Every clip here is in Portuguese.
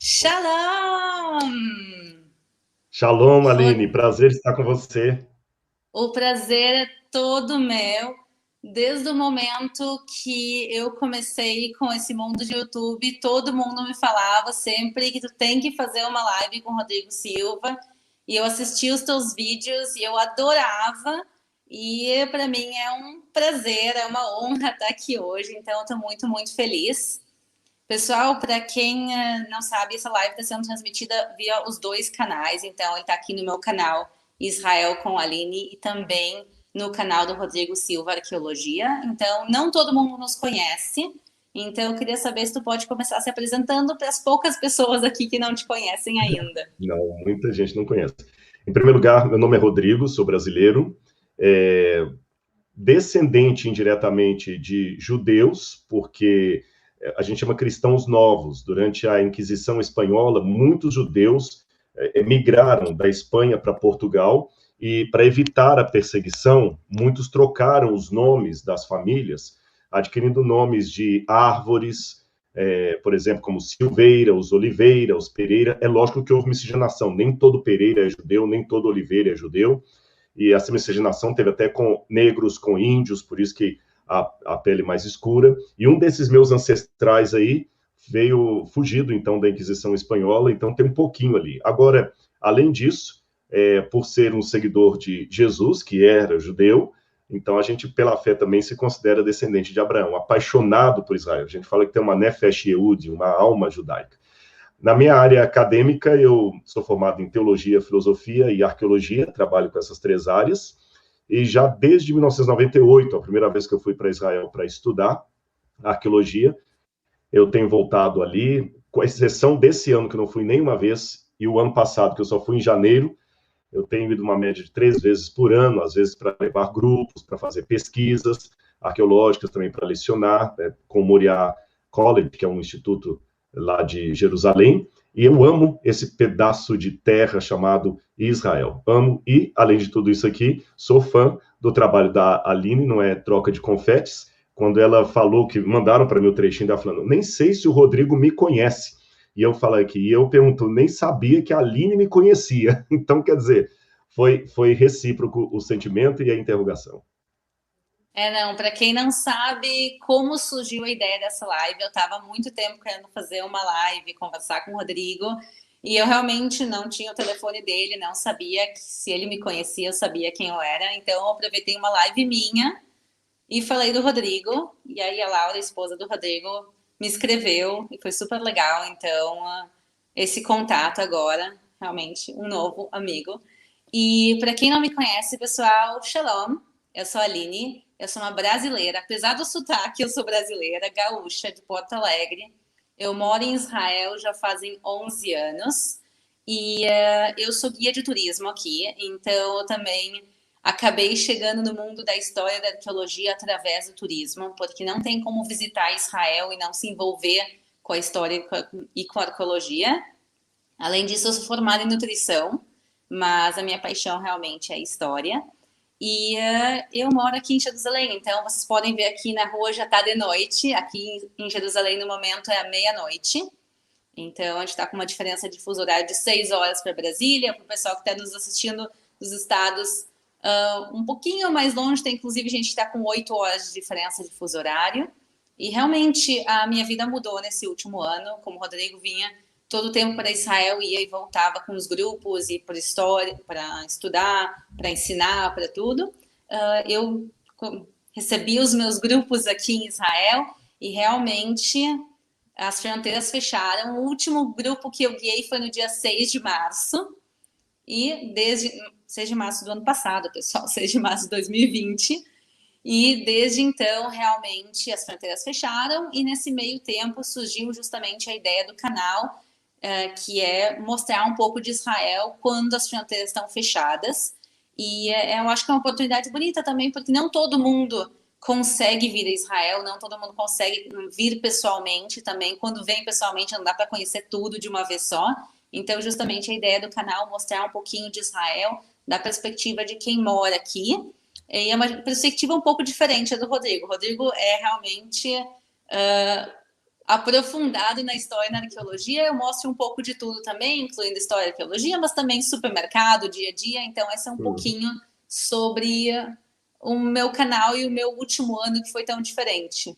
Shalom! Shalom, Aline, Rod- prazer estar com você. O prazer é todo meu. Desde o momento que eu comecei com esse mundo de YouTube, todo mundo me falava sempre que tu tem que fazer uma live com o Rodrigo Silva. E eu assistia os teus vídeos e eu adorava. E para mim é um prazer, é uma honra estar aqui hoje. Então, eu estou muito, muito feliz. Pessoal, para quem não sabe, essa live está sendo transmitida via os dois canais. Então, ele está aqui no meu canal Israel com a Aline e também no canal do Rodrigo Silva Arqueologia. Então, não todo mundo nos conhece. Então, eu queria saber se tu pode começar se apresentando para as poucas pessoas aqui que não te conhecem ainda. Não, muita gente não conhece. Em primeiro lugar, meu nome é Rodrigo, sou brasileiro, é, descendente indiretamente de judeus, porque a gente chama cristãos novos. Durante a Inquisição Espanhola, muitos judeus migraram da Espanha para Portugal e, para evitar a perseguição, muitos trocaram os nomes das famílias, adquirindo nomes de árvores, por exemplo, como Silveira, os Oliveira, os Pereira. É lógico que houve miscigenação, nem todo Pereira é judeu, nem todo Oliveira é judeu, e essa miscigenação teve até com negros, com índios, por isso que a pele mais escura. E um desses meus ancestrais aí veio fugido, então, da Inquisição Espanhola, então tem um pouquinho ali. Agora, além disso, por ser um seguidor de Jesus, que era judeu, então a gente, pela fé, também se considera descendente de Abraão, apaixonado por Israel. A gente fala que tem uma Nefesh Yehudi, uma alma judaica. Na minha área acadêmica, eu sou formado em teologia, filosofia e arqueologia, trabalho com essas três áreas, e já desde 1998, a primeira vez que eu fui para Israel para estudar arqueologia, eu tenho voltado ali, com exceção desse ano que eu não fui nenhuma vez, e o ano passado, que eu só fui em janeiro, eu tenho ido uma média de 3 vezes por ano, às vezes para levar grupos, para fazer pesquisas arqueológicas, também para lecionar, né, com o Moriah College, que é um instituto lá de Jerusalém, e eu amo esse pedaço de terra chamado Israel. Amo, e, além de tudo isso aqui, sou fã do trabalho da Aline, não é troca de confetes, quando ela falou que mandaram para mim o trechinho dela falando, nem sei se o Rodrigo me conhece, e eu falei aqui, e eu pergunto, nem sabia que a Aline me conhecia. Então, quer dizer, foi recíproco o sentimento e a interrogação. Não, para quem não sabe como surgiu a ideia dessa live, eu estava há muito tempo querendo fazer uma live, conversar com o Rodrigo, e eu realmente não tinha o telefone dele, não sabia que, se ele me conhecia, eu sabia quem eu era, então eu aproveitei uma live minha e falei do Rodrigo, e aí a Laura, a esposa do Rodrigo, me escreveu, e foi super legal, então esse contato agora, realmente, um novo amigo. E para quem não me conhece, pessoal, shalom, eu sou a Aline, eu sou uma brasileira, apesar do sotaque, eu sou brasileira, gaúcha, de Porto Alegre. Eu moro em Israel já fazem 11 anos e eu sou guia de turismo aqui, então eu também acabei chegando no mundo da história da arqueologia através do turismo, porque não tem como visitar Israel e não se envolver com a história e com a arqueologia. Além disso, eu sou formada em nutrição, mas a minha paixão realmente é a história. E eu moro aqui em Jerusalém, então vocês podem ver aqui na rua já está de noite. Aqui em Jerusalém, no momento, é a meia-noite. Então, a gente está com uma diferença de fuso horário de 6 horas para Brasília. Para o pessoal que está nos assistindo dos estados um pouquinho mais longe, tem inclusive gente que está com 8 horas de diferença de fuso horário. E realmente a minha vida mudou nesse último ano. Como o Rodrigo vinha todo o tempo para Israel, ia e voltava com os grupos e por história, para estudar, para ensinar, para tudo. Eu recebi os meus grupos aqui em Israel e realmente as fronteiras fecharam. O último grupo que eu guiei foi no dia 6 de março. E desde 6 de março do ano passado, pessoal, 6 de março de 2020. E desde então, realmente, as fronteiras fecharam. E nesse meio tempo surgiu justamente a ideia do canal, que é mostrar um pouco de Israel quando as fronteiras estão fechadas. E eu acho que é uma oportunidade bonita também, porque não todo mundo consegue vir a Israel, não todo mundo consegue vir pessoalmente também. Quando vem pessoalmente, não dá para conhecer tudo de uma vez só. Então, justamente a ideia do canal é mostrar um pouquinho de Israel, da perspectiva de quem mora aqui. E é uma perspectiva um pouco diferente do Rodrigo. O Rodrigo é realmente aprofundado na história e na arqueologia. Eu mostro um pouco de tudo também, incluindo história e arqueologia, mas também supermercado, dia a dia. Então, esse é um pouquinho sobre o meu canal e o meu último ano, que foi tão diferente.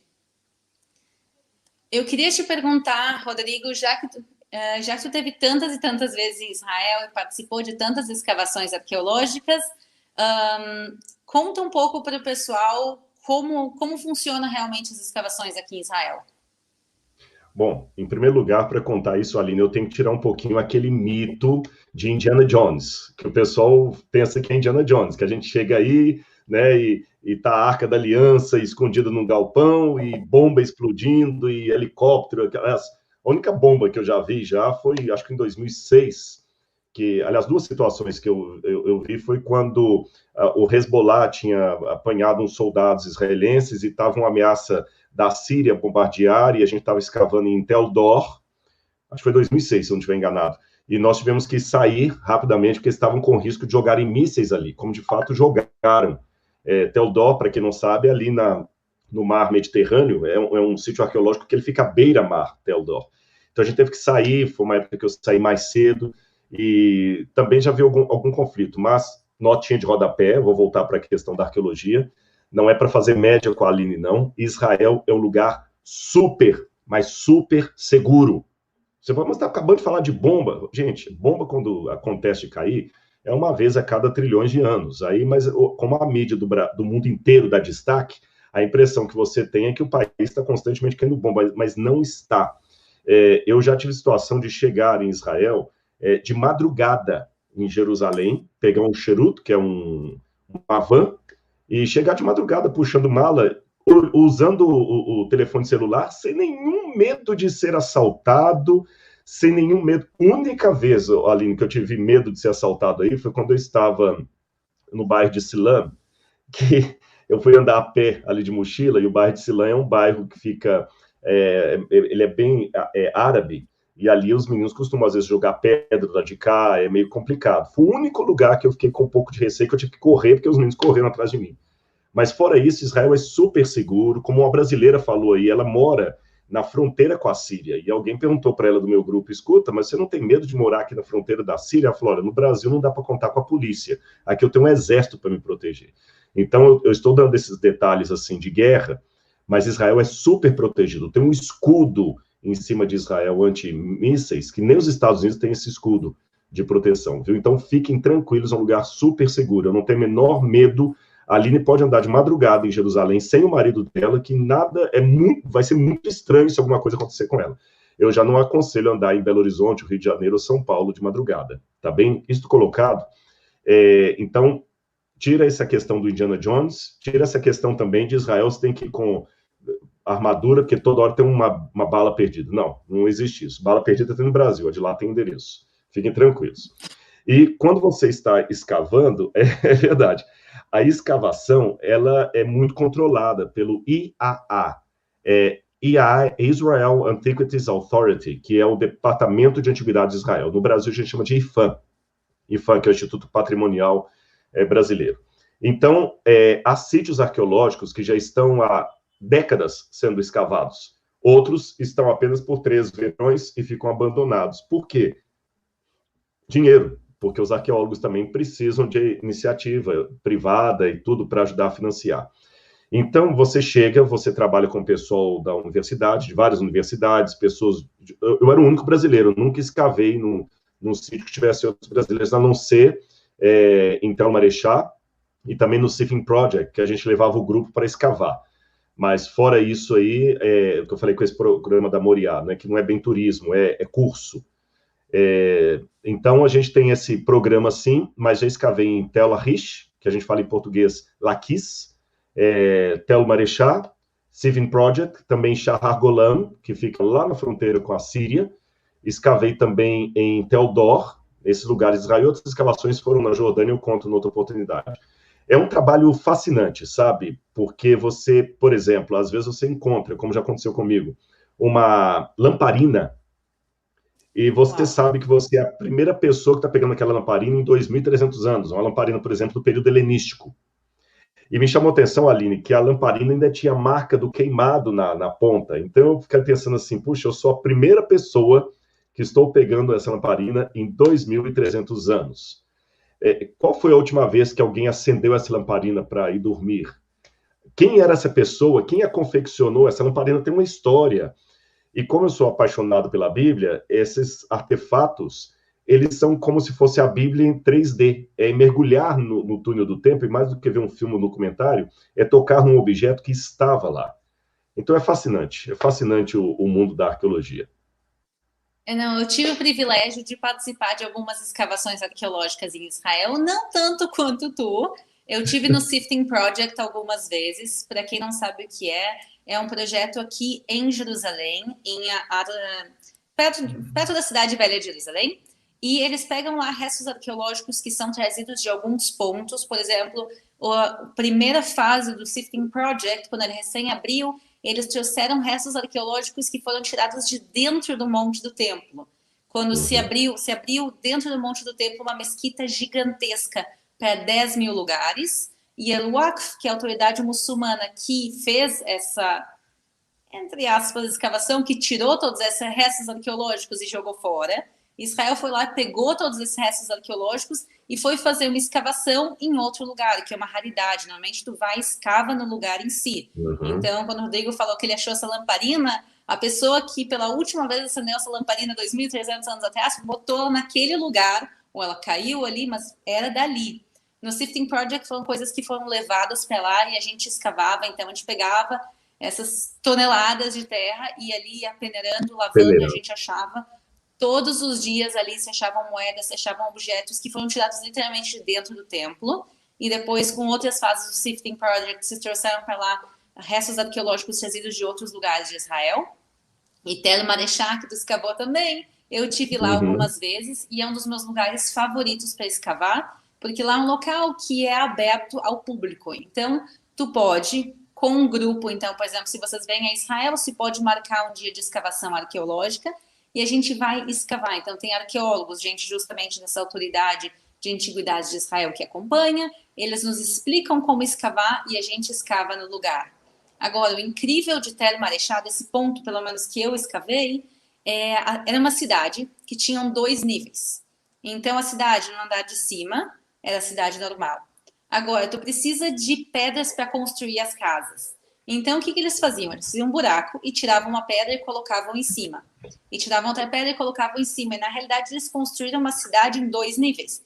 Eu queria te perguntar, Rodrigo, já que tu teve tantas e tantas vezes em Israel e participou de tantas escavações arqueológicas, conta um pouco para o pessoal como funciona realmente as escavações aqui em Israel. Bom, em primeiro lugar, para contar isso, Aline, eu tenho que tirar um pouquinho aquele mito de Indiana Jones, que o pessoal pensa que é Indiana Jones, que a gente chega aí, né, e tá a Arca da Aliança escondida num galpão, e bomba explodindo, e helicóptero. A única bomba que eu já vi foi, acho que em 2006, que, aliás, duas situações que eu vi foi quando o Hezbollah tinha apanhado uns soldados israelenses e estava uma ameaça da Síria bombardear, e a gente estava escavando em Tel Dor, acho que foi 2006, se eu não estiver enganado, e nós tivemos que sair rapidamente, porque estavam com risco de jogarem mísseis ali, como de fato jogaram. Tel Dor, para quem não sabe, é ali no mar Mediterrâneo, é um sítio arqueológico que ele fica à beira-mar, Tel Dor. Então a gente teve que sair, foi uma época que eu saí mais cedo, e também já vi algum conflito, mas notinha de rodapé, vou voltar para a questão da arqueologia, não é para fazer média com a Aline, não. Israel é um lugar super, mas super seguro. Você vai, mas está acabando de falar de bomba. Gente, bomba, quando acontece de cair, é uma vez a cada trilhões de anos. Aí, mas como a mídia do mundo inteiro dá destaque, a impressão que você tem é que o país está constantemente caindo bomba, mas não está. Eu já tive situação de chegar em Israel de madrugada em Jerusalém, pegar um cheruto, que é uma van, e chegar de madrugada puxando mala, usando o telefone celular, sem nenhum medo de ser assaltado, sem nenhum medo. A única vez, Aline, que eu tive medo de ser assaltado aí foi quando eu estava no bairro de Silã, que eu fui andar a pé ali de mochila, e o bairro de Silã é um bairro que fica... ele é bem árabe, e ali os meninos costumam, às vezes, jogar pedra lá de cá, é meio complicado. Foi o único lugar que eu fiquei com um pouco de receio, que eu tive que correr, porque os meninos correram atrás de mim. Mas fora isso, Israel é super seguro, como uma brasileira falou aí, ela mora na fronteira com a Síria, e alguém perguntou para ela do meu grupo, escuta, mas você não tem medo de morar aqui na fronteira da Síria? Ela falou, no Brasil não dá para contar com a polícia, aqui eu tenho um exército para me proteger. Então, eu estou dando esses detalhes, assim, de guerra, mas Israel é super protegido, tem um escudo em cima de Israel anti-mísseis, que nem os Estados Unidos têm esse escudo de proteção, viu? Então, fiquem tranquilos, é um lugar super seguro, eu não tenho o menor medo. A Aline pode andar de madrugada em Jerusalém sem o marido dela, que nada vai ser muito estranho se alguma coisa acontecer com ela. Eu já não aconselho andar em Belo Horizonte, Rio de Janeiro ou São Paulo de madrugada, tá bem? Isso colocado. Então, tira essa questão do Indiana Jones, tira essa questão também de Israel, você tem que ir com armadura, porque toda hora tem uma bala perdida. Não existe isso. Bala perdida tem no Brasil, a de lá tem endereço. Fiquem tranquilos. E quando você está escavando, é verdade, a escavação, ela é muito controlada pelo IAA. IAA é Israel Antiquities Authority, que é o Departamento de Antiguidades de Israel. No Brasil, a gente chama de IFAM. IFAM, que é o Instituto Patrimonial Brasileiro. Então, há sítios arqueológicos que já estão há décadas sendo escavados. Outros estão apenas por 3 verões e ficam abandonados. Por quê? Dinheiro, porque os arqueólogos também precisam de iniciativa privada e tudo para ajudar a financiar. Então, você chega, você trabalha com o pessoal da universidade, de várias universidades, pessoas... Eu era o único brasileiro, eu nunca escavei num sítio que tivesse outros brasileiros, a não ser em Tel Marechá e também no Sifin Project, que a gente levava o grupo para escavar. Mas fora isso aí, o que eu falei com esse programa da Moriá, né, que não é bem turismo, é curso. Então, a gente tem esse programa sim, mas já escavei em Tel Arish, que a gente fala em português Laquis, Tel Marechá, Sifin Project, também Shahar Golan, que fica lá na fronteira com a Síria. Escavei também em Tel Dor, esses lugares de Israel. Outras escavações foram na Jordânia, eu conto em outra oportunidade. É um trabalho fascinante, sabe? Porque você, por exemplo, às vezes você encontra, como já aconteceu comigo, uma lamparina, e você sabe que você é a primeira pessoa que está pegando aquela lamparina em 2.300 anos, uma lamparina, por exemplo, do período helenístico. E me chamou a atenção, Aline, que a lamparina ainda tinha a marca do queimado na ponta. Então eu fiquei pensando assim, puxa, eu sou a primeira pessoa que estou pegando essa lamparina em 2.300 anos. Qual foi a última vez que alguém acendeu essa lamparina para ir dormir? Quem era essa pessoa? Quem a confeccionou? Essa lamparina tem uma história. E como eu sou apaixonado pela Bíblia, esses artefatos, eles são como se fosse a Bíblia em 3D. É mergulhar no túnel do tempo, e mais do que ver um filme ou um documentário, é tocar num objeto que estava lá. Então é fascinante o mundo da arqueologia. Não, eu tive o privilégio de participar de algumas escavações arqueológicas em Israel, não tanto quanto tu. Eu tive no Sifting Project algumas vezes. Para quem não sabe o que é um projeto aqui em Jerusalém, perto da cidade velha de Jerusalém. E eles pegam lá restos arqueológicos que são trazidos de alguns pontos. Por exemplo, a primeira fase do Sifting Project, quando ele recém abriu, eles trouxeram restos arqueológicos que foram tirados de dentro do Monte do Templo. Quando se abriu dentro do Monte do Templo uma mesquita gigantesca para 10 mil lugares, e a Waqf, que é a autoridade muçulmana que fez essa, entre aspas, escavação, que tirou todos esses restos arqueológicos e jogou fora. Israel foi lá, pegou todos esses restos arqueológicos e foi fazer uma escavação em outro lugar, que é uma raridade. Normalmente tu vai e escava no lugar em si. Então, quando o Rodrigo falou que ele achou essa lamparina, a pessoa que pela última vez acendeu essa lamparina 2.300 anos atrás, botou naquele lugar, ou ela caiu ali, mas era dali. No Sifting Project foram coisas que foram levadas para lá e a gente escavava, então a gente pegava essas toneladas de terra e ali ia peneirando, lavando, a gente achava. Todos os dias ali se achavam moedas, se achavam objetos que foram tirados literalmente de dentro do templo. E depois, com outras fases do Sifting Project, se trouxeram para lá restos arqueológicos trazidos de outros lugares de Israel. E Tel Marechá, que tu escavou também. Eu tive lá algumas vezes e é um dos meus lugares favoritos para escavar, porque lá é um local que é aberto ao público. Então, tu pode, com um grupo, então, por exemplo, se vocês vêm a Israel, se pode marcar um dia de escavação arqueológica e a gente vai escavar. Então, tem arqueólogos, gente justamente dessa autoridade de antiguidades de Israel que acompanha, eles nos explicam como escavar e a gente escava no lugar. Agora, o incrível de Tel Marechá, desse ponto, pelo menos que eu escavei, era uma cidade que tinha 2 níveis. Então, a cidade no andar de cima era a cidade normal. Agora, tu precisa de pedras para construir as casas. Então, o que eles faziam? Eles faziam um buraco e tiravam uma pedra e colocavam em cima. E tiravam outra pedra e colocavam em cima. E, na realidade, eles construíram uma cidade em 2 níveis.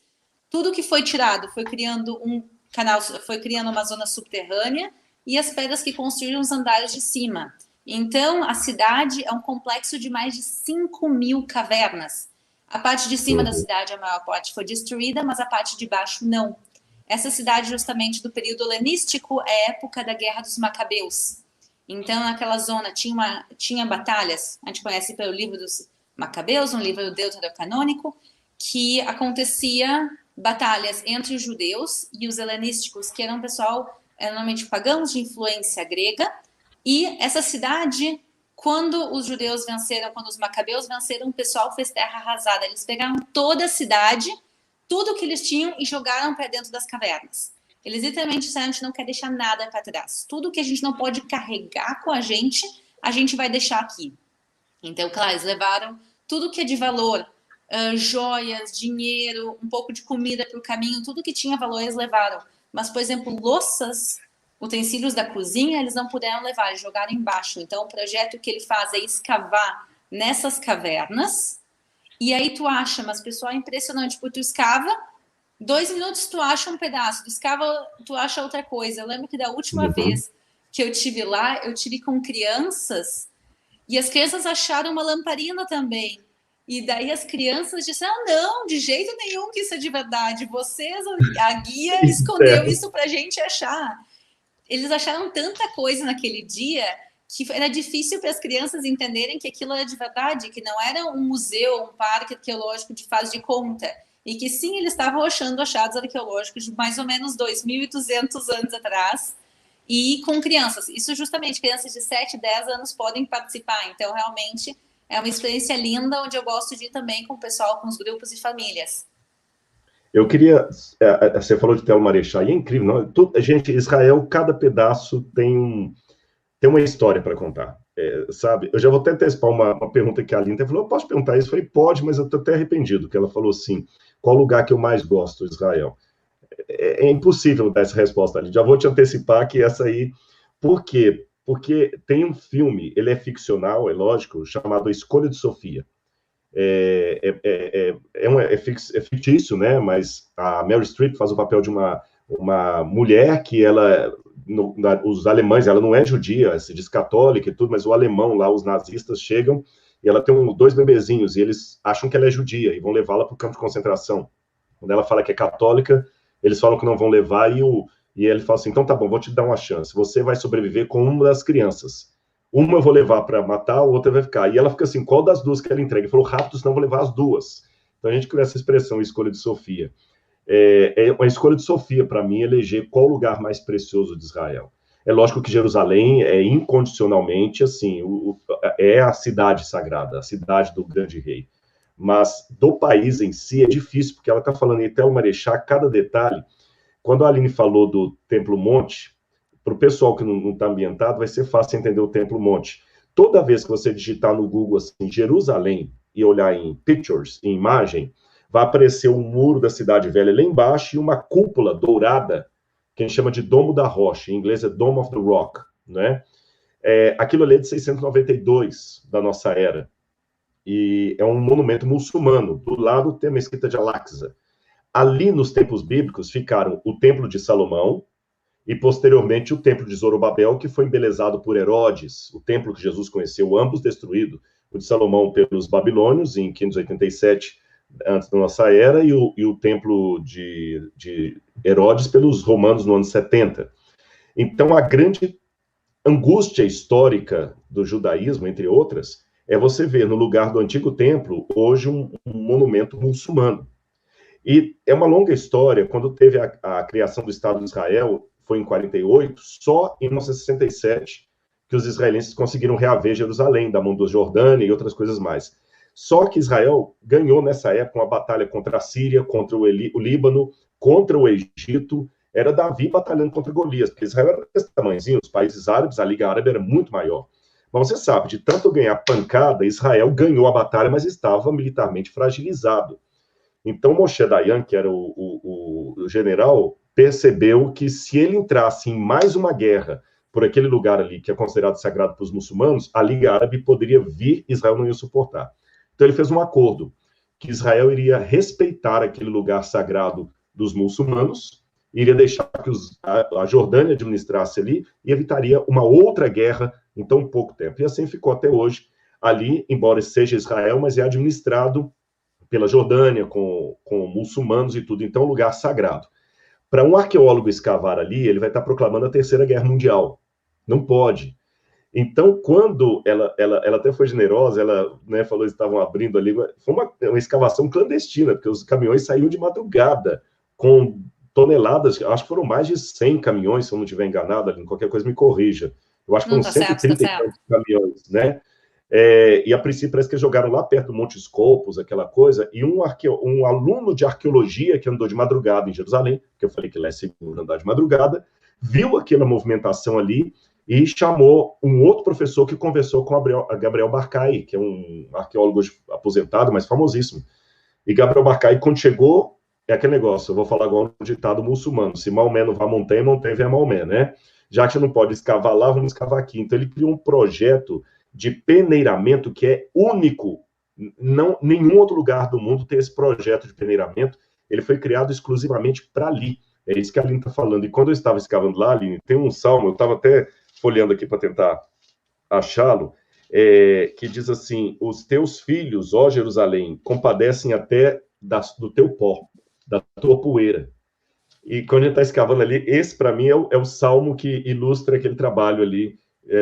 Tudo que foi tirado foi criando um canal, foi criando uma zona subterrânea e as pedras que construíram os andares de cima. Então, a cidade é um complexo de mais de 5.000 cavernas. A parte de cima da cidade, a maior parte foi destruída, mas a parte de baixo não. Essa cidade, justamente do período helenístico, é a época da Guerra dos Macabeus. Então, naquela zona tinha batalhas, a gente conhece pelo livro dos Macabeus, um livro deuterocanônico, que acontecia batalhas entre os judeus e os helenísticos, que eram um pessoal normalmente pagãos de influência grega, e essa cidade, quando os judeus venceram, quando os macabeus venceram, o pessoal fez terra arrasada. Eles pegaram toda a cidade, tudo que eles tinham e jogaram para dentro das cavernas. Eles literalmente disseram, a gente não quer deixar nada para trás. Tudo que a gente não pode carregar com a gente vai deixar aqui. Então, claro, eles levaram tudo que é de valor, joias, dinheiro, um pouco de comida para o caminho, tudo que tinha valor eles levaram. Mas, por exemplo, louças, utensílios da cozinha, eles não puderam levar, eles jogaram embaixo. Então, o projeto que ele faz é escavar nessas cavernas. E aí tu acha, mas pessoal, é impressionante, porque tu escava, 2 minutos tu acha um pedaço, tu escava, tu acha outra coisa. Eu lembro que da última vez que eu tive lá, eu tive com crianças, e as crianças acharam uma lamparina também. E daí as crianças disseram, não, de jeito nenhum que isso é de verdade. Vocês, a guia escondeu isso pra gente achar. Eles acharam tanta coisa naquele dia que era difícil para as crianças entenderem que aquilo era de verdade, que não era um museu, um parque arqueológico de faz de conta. E que sim, eles estavam achando achados arqueológicos de mais ou menos 2.200 anos atrás, e com crianças. Isso justamente, crianças de 7, 10 anos podem participar. Então, realmente, é uma experiência linda, onde eu gosto de ir também com o pessoal, com os grupos e famílias. Eu queria. Você falou de Tel Marechal, e é incrível, não? Gente, Israel, cada pedaço tem uma história para contar. Sabe? Eu já vou até antecipar uma pergunta que a Aline falou: eu posso perguntar isso? Eu falei: pode, mas eu estou até arrependido, que ela falou assim: qual lugar que eu mais gosto, Israel? É impossível dar essa resposta ali. Já vou te antecipar que essa aí. Por quê? Porque tem um filme, ele é ficcional, é lógico, chamado A Escolha de Sofia. É fictício, né? Mas a Meryl Streep faz o papel de uma mulher que ela, os alemães, ela não é judia, se diz católica e tudo, mas o alemão lá, os nazistas chegam e ela tem dois bebezinhos e eles acham que ela é judia e vão levá-la para o campo de concentração. Quando ela fala que é católica, eles falam que não vão levar e ele fala assim, então tá bom, vou te dar uma chance, você vai sobreviver com uma das crianças. Uma eu vou levar para matar, a outra vai ficar. E ela fica assim, qual das duas que ela entrega? Ele falou, rápido, senão eu vou levar as duas. Então a gente criou essa expressão, escolha de Sofia. É uma escolha de Sofia, para mim, eleger qual o lugar mais precioso de Israel. É lógico que Jerusalém é incondicionalmente, assim, é a cidade sagrada, a cidade do grande rei. Mas do país em si é difícil, porque ela está falando em Tel Marechá, cada detalhe. Quando a Aline falou do Templo Monte, para o pessoal que não está ambientado, vai ser fácil entender o Templo Monte. Toda vez que você digitar no Google assim, Jerusalém e olhar em pictures, em imagem, vai aparecer um muro da Cidade Velha lá embaixo e uma cúpula dourada, que a gente chama de Domo da Rocha, em inglês é Dome of the Rock, né? Aquilo ali é de 692 da nossa era. E é um monumento muçulmano. Do lado tem a mesquita de Al-Aqsa. Ali nos tempos bíblicos ficaram o Templo de Salomão, e posteriormente o templo de Zorobabel, que foi embelezado por Herodes, o templo que Jesus conheceu, ambos destruídos, o de Salomão pelos babilônios em 587 antes da nossa era e o templo de Herodes pelos romanos no ano 70. Então a grande angústia histórica do judaísmo, entre outras, é você ver no lugar do antigo templo hoje um monumento muçulmano. E é uma longa história, quando teve a criação do Estado de Israel, foi em 48, só em 1967 que os israelenses conseguiram reaver Jerusalém, da mão dos Jordânia e outras coisas mais. Só que Israel ganhou nessa época uma batalha contra a Síria, contra o Líbano, contra o Egito, era Davi batalhando contra Golias, porque Israel era desse tamanhozinho, os países árabes, a Liga Árabe era muito maior. Mas você sabe, de tanto ganhar pancada, Israel ganhou a batalha, mas estava militarmente fragilizado. Então, Moshe Dayan, que era o general, percebeu que se ele entrasse em mais uma guerra por aquele lugar ali, que é considerado sagrado para os muçulmanos, a Liga Árabe poderia vir, Israel não ia suportar. Então, ele fez um acordo que Israel iria respeitar aquele lugar sagrado dos muçulmanos, iria deixar que a Jordânia administrasse ali e evitaria uma outra guerra em tão pouco tempo. E assim ficou até hoje ali, embora seja Israel, mas é administrado pela Jordânia, com muçulmanos e tudo, então é um lugar sagrado. Para um arqueólogo escavar ali, ele vai estar proclamando a Terceira Guerra Mundial. Não pode. Então, quando ela até foi generosa, ela, né, falou que estavam abrindo ali, foi uma escavação clandestina, porque os caminhões saíam de madrugada, com toneladas, acho que foram mais de 100 caminhões, se eu não estiver enganado, ali, qualquer coisa me corrija. Eu acho que Não, foram tá 130 certo. caminhões, né? E a princípio parece que eles jogaram lá perto do Monte Scopus, aquela coisa, e um aluno de arqueologia que andou de madrugada em Jerusalém, que eu falei que lá é seguro andar de madrugada, viu aquela movimentação ali e chamou um outro professor que conversou com Gabriel Barcay, que é um arqueólogo aposentado, mas famosíssimo. E Gabriel Barcay, quando chegou, é aquele negócio, eu vou falar agora um ditado muçulmano, se Maomé não vai a montanha, montanha vem a Maomé, né? Já que você não pode escavar lá, vamos escavar aqui. Então ele criou um projeto de peneiramento que é único. Não, nenhum outro lugar do mundo tem esse projeto de peneiramento. Ele foi criado exclusivamente para ali. É isso que a Aline está falando. E quando eu estava escavando lá, Aline, tem um salmo, eu estava até folheando aqui para tentar achá-lo, que diz assim: os teus filhos, ó Jerusalém, compadecem até do teu pó, da tua poeira. E quando a gente está escavando ali, esse para mim é o salmo que ilustra aquele trabalho ali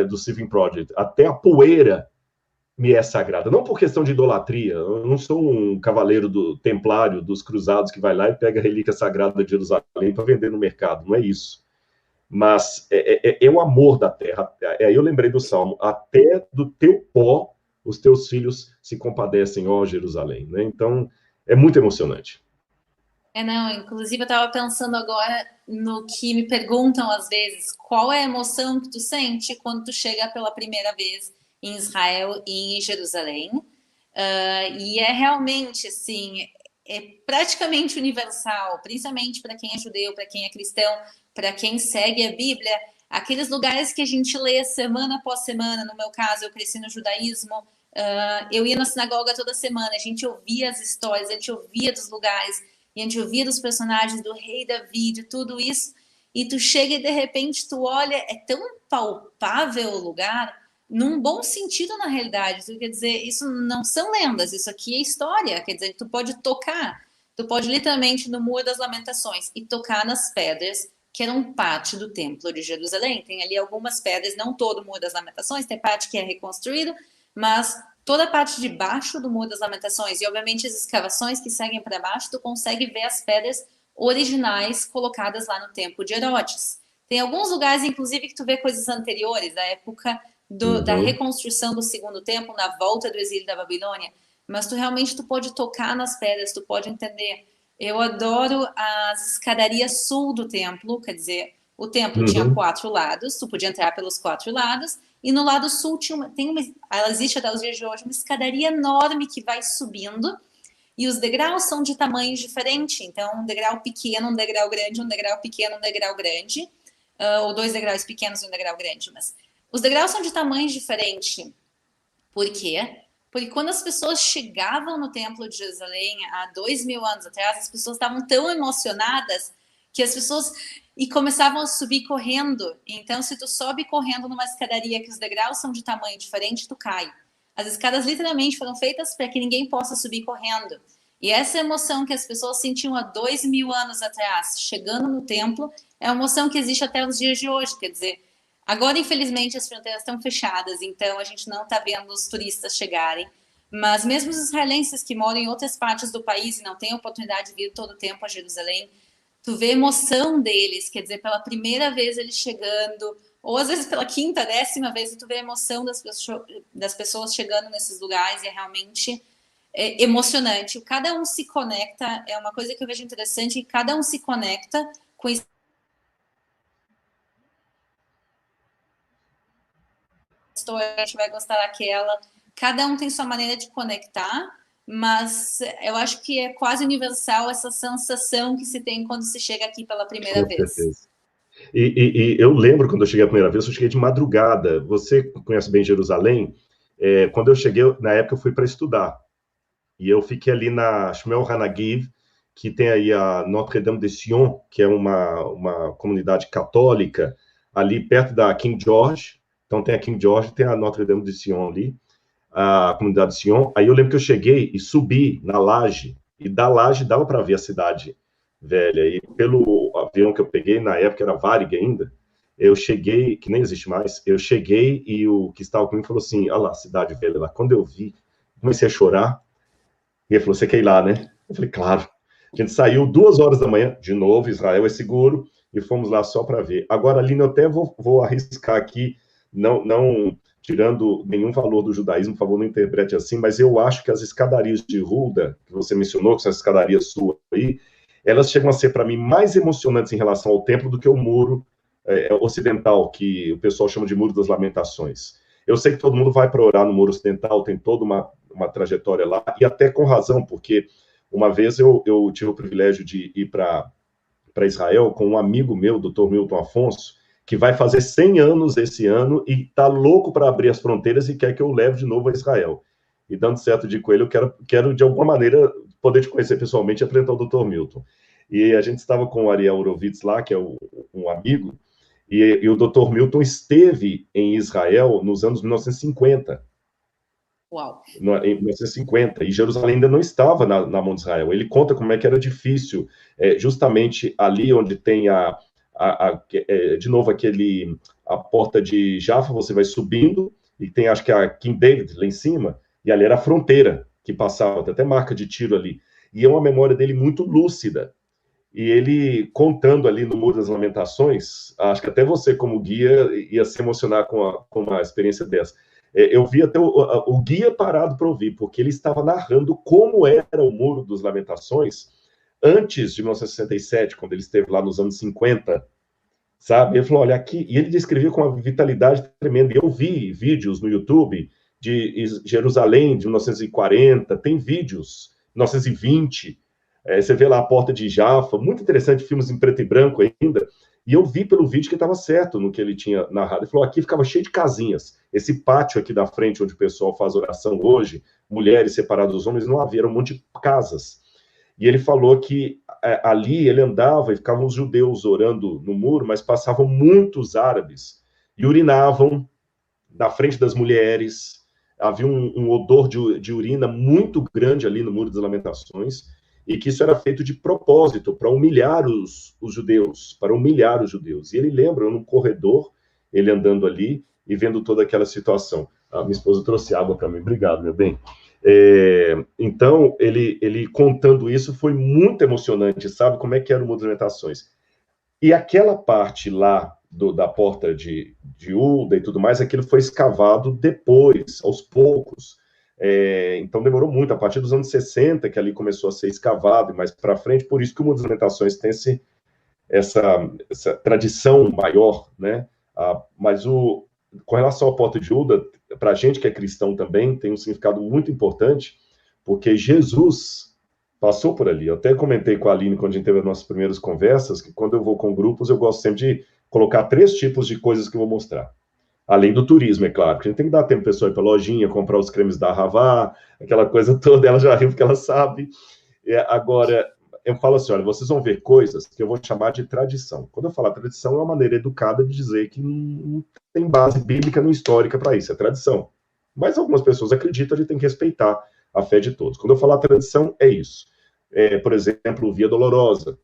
do Civil Project. Até a poeira me é sagrada. Não por questão de idolatria, eu não sou um cavaleiro do templário, dos cruzados que vai lá e pega a relíquia sagrada de Jerusalém para vender no mercado, não é isso. Mas é o amor da terra. Aí eu lembrei do salmo: até do teu pó os teus filhos se compadecem, ó Jerusalém. Né? Então, é muito emocionante. Não, inclusive eu estava pensando agora no que me perguntam às vezes, qual é a emoção que tu sente quando tu chega pela primeira vez em Israel e em Jerusalém? E é realmente, assim, é praticamente universal, principalmente para quem é judeu, para quem é cristão, para quem segue a Bíblia, aqueles lugares que a gente lê semana após semana. No meu caso, eu cresci no judaísmo, eu ia na sinagoga toda semana, a gente ouvia as histórias, a gente ouvia dos lugares, e a gente ouvia dos personagens do rei Davi, de tudo isso, e tu chega e de repente tu olha, é tão palpável o lugar, num bom sentido na realidade. Tu quer dizer, isso não são lendas, isso aqui é história. Quer dizer, tu pode tocar, tu pode literalmente no Muro das Lamentações e tocar nas pedras que eram parte do Templo de Jerusalém. Tem ali algumas pedras, não todo o Muro das Lamentações, tem parte que é reconstruído, mas toda a parte de baixo do Muro das Lamentações, e obviamente as escavações que seguem para baixo, tu consegue ver as pedras originais colocadas lá no Templo de Herodes. Tem alguns lugares, inclusive, que tu vê coisas anteriores, da época da reconstrução do segundo templo, na volta do exílio da Babilônia, mas tu pode tocar nas pedras, tu pode entender. Eu adoro as escadarias sul do templo, quer dizer, o templo tinha 4 lados, tu podia entrar pelos 4 lados, e no lado sul ela existe até os dias de hoje, uma escadaria enorme que vai subindo, e os degraus são de tamanhos diferentes, então um degrau pequeno, um degrau grande, um degrau pequeno, um degrau grande, ou 2 degraus pequenos e um degrau grande, mas os degraus são de tamanhos diferentes. Por quê? Porque quando as pessoas chegavam no Templo de Jerusalém há 2000 anos atrás, as pessoas estavam tão emocionadas que as pessoas começavam a subir correndo. Então, se tu sobe correndo numa escadaria que os degraus são de tamanho diferente, tu cai. As escadas literalmente foram feitas para que ninguém possa subir correndo. E essa emoção que as pessoas sentiam há 2000 anos atrás, chegando no templo, é uma emoção que existe até os dias de hoje. Quer dizer, agora, infelizmente, as fronteiras estão fechadas, então a gente não está vendo os turistas chegarem. Mas mesmo os israelenses que moram em outras partes do país e não têm a oportunidade de vir todo o tempo a Jerusalém, tu vê a emoção deles, quer dizer, pela primeira vez eles chegando, ou às vezes pela quinta, 10ª vez, tu vê a emoção das pessoas chegando nesses lugares, e é realmente emocionante. Cada um se conecta, é uma coisa que eu vejo interessante, cada um se conecta com história, a gente vai gostar daquela. Cada um tem sua maneira de conectar, mas eu acho que é quase universal essa sensação que se tem quando se chega aqui pela primeira vez. Certeza. E eu lembro quando eu cheguei a primeira vez, eu cheguei de madrugada. Você conhece bem Jerusalém? Quando eu cheguei, na época eu fui para estudar. E eu fiquei ali na Shmuel Hanagiv, que tem aí a Notre-Dame de Sion, que é uma comunidade católica, ali perto da King George. Então tem a King George, tem a Notre-Dame de Sion ali, a comunidade de Sion. Aí eu lembro que eu cheguei e subi na laje, e da laje dava para ver a cidade velha. E pelo avião que eu peguei, na época era Varig ainda, eu cheguei, que nem existe mais, eu cheguei e o que estava comigo falou assim, olha lá, a cidade velha lá. Quando eu vi, comecei a chorar, e ele falou, você quer ir lá, né? Eu falei, claro. A gente saiu 2 horas da manhã, de novo, Israel é seguro, e fomos lá só para ver. Agora, Aline, eu até vou arriscar aqui, não tirando nenhum valor do judaísmo, por favor, não interprete assim, mas eu acho que as escadarias de Hulda, que você mencionou, que são as escadarias suas aí, elas chegam a ser, para mim, mais emocionantes em relação ao templo do que o muro ocidental, que o pessoal chama de Muro das Lamentações. Eu sei que todo mundo vai para orar no Muro Ocidental, tem toda uma trajetória lá, e até com razão, porque uma vez eu tive o privilégio de ir para Israel com um amigo meu, Dr. Milton Afonso, que vai fazer 100 anos esse ano e está louco para abrir as fronteiras e quer que eu leve de novo a Israel. E dando certo de coelho, eu quero de alguma maneira poder te conhecer pessoalmente e apresentar o Dr. Milton. E a gente estava com o Ariel Horovitz lá, que é um amigo, e o Dr. Milton esteve em Israel nos anos 1950. Uau. Em 1950, e Jerusalém ainda não estava na mão de Israel. Ele conta como é que era difícil, justamente ali onde tem de novo a porta de Jaffa, você vai subindo, e tem acho que a King David lá em cima, e ali era a fronteira que passava, tem até marca de tiro ali. E é uma memória dele muito lúcida. E ele contando ali no Muro das Lamentações, acho que até você como guia ia se emocionar com uma experiência dessa. Eu vi até o guia parado para ouvir, porque ele estava narrando como era o Muro das Lamentações antes de 1967, quando ele esteve lá nos anos 50, sabe? Ele falou, olha, aqui... E ele descrevia com uma vitalidade tremenda. E eu vi vídeos no YouTube de Jerusalém, de 1940, tem vídeos, 1920, você vê lá a Porta de Jaffa, muito interessante, filmes em preto e branco ainda, e eu vi pelo vídeo que estava certo no que ele tinha narrado. Ele falou, aqui ficava cheio de casinhas, esse pátio aqui da frente, onde o pessoal faz oração hoje, mulheres separadas dos homens, não havia, era um monte de casas. E ele falou que ali ele andava e ficavam os judeus orando no muro, mas passavam muitos árabes e urinavam na frente das mulheres. Havia um odor de urina muito grande ali no Muro das Lamentações, e que isso era feito de propósito, para humilhar os judeus, para humilhar os judeus. E ele lembra, num corredor, ele andando ali e vendo toda aquela situação. Ah, minha esposa trouxe água para mim, obrigado, meu bem. Então, ele contando isso foi muito emocionante, sabe? Como é que era o Muro das Lamentações. E aquela parte lá da porta de Uda e tudo mais, aquilo foi escavado depois, aos poucos. Então demorou muito, a partir dos anos 60 que ali começou a ser escavado e mais para frente, por isso que o Muro das Lamentações tem essa tradição maior, né? Mas com relação à porta de Uda, para a gente que é cristão também, tem um significado muito importante, porque Jesus passou por ali. Eu até comentei com a Aline, quando a gente teve as nossas primeiras conversas, que quando eu vou com grupos, eu gosto sempre de colocar 3 tipos de coisas que eu vou mostrar. Além do turismo, é claro, porque a gente tem que dar tempo para a pessoa ir para a lojinha, comprar os cremes da Havá, aquela coisa toda, ela já riu porque ela sabe. Agora, eu falo assim, olha, vocês vão ver coisas que eu vou chamar de tradição. Quando eu falar tradição, é uma maneira educada de dizer que não tem base bíblica nem histórica para isso, é tradição. Mas algumas pessoas acreditam, a gente tem que respeitar a fé de todos. Quando eu falar tradição, é isso. Por exemplo, Via Dolorosa,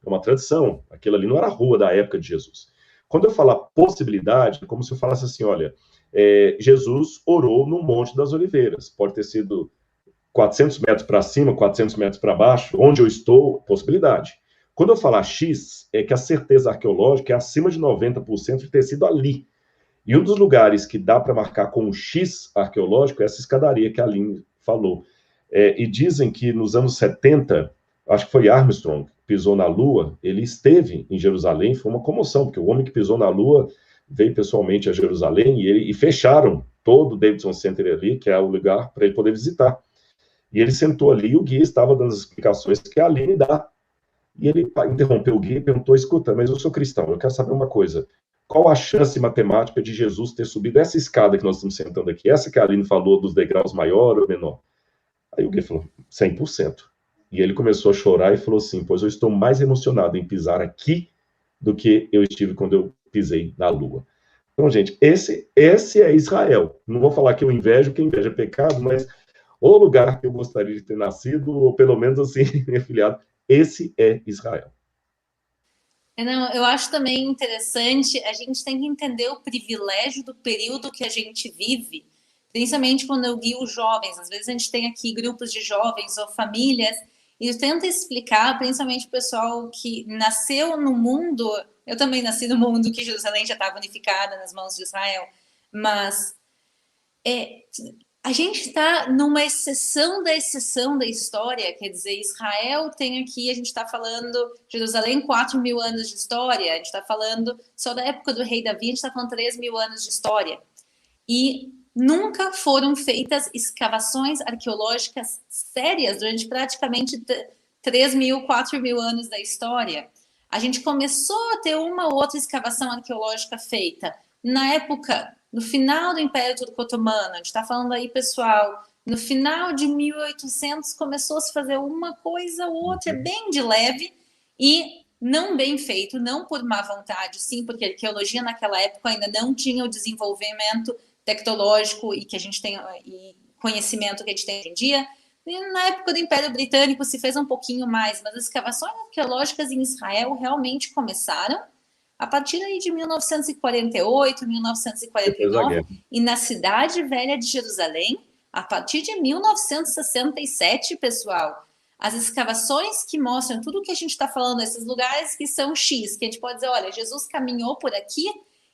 é uma tradição. Aquilo ali não era a rua da época de Jesus. Quando eu falar possibilidade, é como se eu falasse assim, olha, Jesus orou no Monte das Oliveiras. Pode ter sido 400 metros para cima, 400 metros para baixo, onde eu estou, possibilidade. Quando eu falar X, é que a certeza arqueológica é acima de 90% de ter sido ali. E um dos lugares que dá para marcar com um X arqueológico é essa escadaria que a Aline falou. E dizem que nos anos 70, acho que foi Armstrong, que pisou na Lua, ele esteve em Jerusalém, foi uma comoção, porque o homem que pisou na Lua veio pessoalmente a Jerusalém e fecharam todo o Davidson Center ali, que é o lugar para ele poder visitar. E ele sentou ali e o guia estava dando as explicações que a Aline dá. E ele interrompeu o guia e perguntou, escuta, mas eu sou cristão, eu quero saber uma coisa. Qual a chance matemática de Jesus ter subido essa escada que nós estamos sentando aqui? Essa que a Aline falou dos degraus maior ou menor? Aí o guia falou, 100%. E ele começou a chorar e falou assim, pois eu estou mais emocionado em pisar aqui do que eu estive quando eu pisei na Lua. Então, gente, esse é Israel. Não vou falar que eu invejo, que inveja é pecado, mas o lugar que eu gostaria de ter nascido, ou pelo menos assim, minha filhada, esse é Israel. Não, eu acho também interessante, a gente tem que entender o privilégio do período que a gente vive, principalmente quando eu guio jovens. Às vezes a gente tem aqui grupos de jovens ou famílias, e eu tento explicar, principalmente o pessoal que nasceu no mundo, eu também nasci no mundo que Jerusalém já estava unificada nas mãos de Israel, mas a gente está numa exceção da história, quer dizer, Israel tem aqui, a gente está falando, Jerusalém, 4.000 anos de história, a gente está falando, só da época do rei Davi, a gente está falando 3.000 anos de história. E nunca foram feitas escavações arqueológicas sérias durante praticamente 3.000, 4.000 anos da história. A gente começou a ter uma outra escavação arqueológica feita na época, no final do Império Turco-Otomano. A gente está falando aí, pessoal, no final de 1800 começou a se fazer uma coisa ou outra bem de leve e não bem feito, não por má vontade, sim, porque a arqueologia naquela época ainda não tinha o desenvolvimento tecnológico e que a gente tem, e conhecimento que a gente tem hoje em dia. E na época do Império Britânico se fez um pouquinho mais, mas as escavações arqueológicas em Israel realmente começaram a partir aí de 1948, 1949, e na Cidade Velha de Jerusalém, a partir de 1967, pessoal, as escavações que mostram tudo o que a gente está falando, esses lugares que são X, que a gente pode dizer, olha, Jesus caminhou por aqui,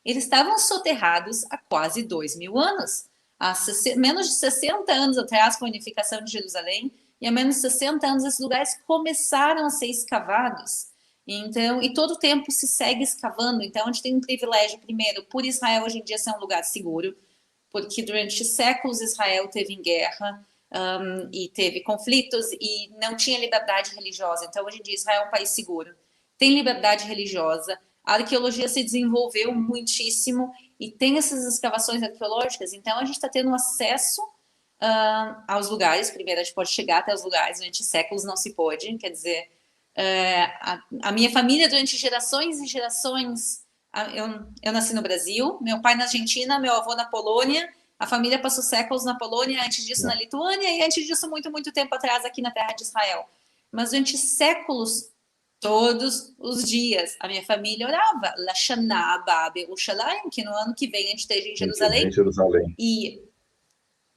eles estavam soterrados há quase 2.000 anos. Há menos de 60 anos atrás, com a unificação de Jerusalém, e há menos de 60 anos esses lugares começaram a ser escavados. Então, e todo o tempo se segue escavando. Então, a gente tem um privilégio, primeiro, por Israel hoje em dia ser um lugar seguro, porque durante séculos Israel teve em guerra, e teve conflitos e não tinha liberdade religiosa. Então, hoje em dia, Israel é um país seguro. Tem liberdade religiosa, a arqueologia se desenvolveu muitíssimo e tem essas escavações arqueológicas. Então, a gente está tendo acesso aos lugares. Primeiro, a gente pode chegar até os lugares, durante séculos não se pôde. Quer dizer, a minha família, durante gerações e gerações, eu nasci no Brasil, meu pai na Argentina, meu avô na Polônia, a família passou séculos na Polônia, antes disso na Lituânia e antes disso muito, muito tempo atrás aqui na terra de Israel. Mas durante séculos, todos os dias, a minha família orava Lashana Abba Be'ushalayim, que no ano que vem a gente esteja em Jerusalém. E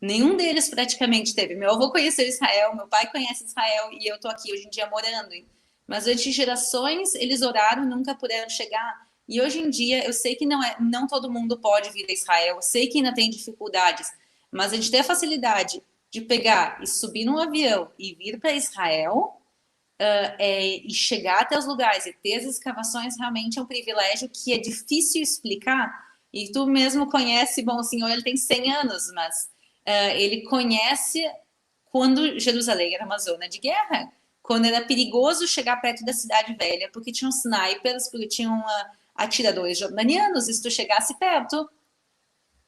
nenhum deles praticamente teve. Meu avô conheceu Israel, meu pai conhece Israel e eu estou aqui hoje em dia morando. Mas durante gerações eles oraram, nunca puderam chegar. E hoje em dia eu sei que não todo mundo pode vir a Israel, eu sei que ainda tem dificuldades, mas a gente tem a facilidade de pegar e subir num avião e vir para Israel e chegar até os lugares e ter as escavações realmente é um privilégio que é difícil explicar. E tu mesmo conhece, bom, o senhor ele tem 100 anos, mas ele conhece quando Jerusalém era uma zona de guerra, quando era perigoso chegar perto da cidade velha, porque tinham snipers, porque tinham atiradores jordanianos, e se tu chegasse perto,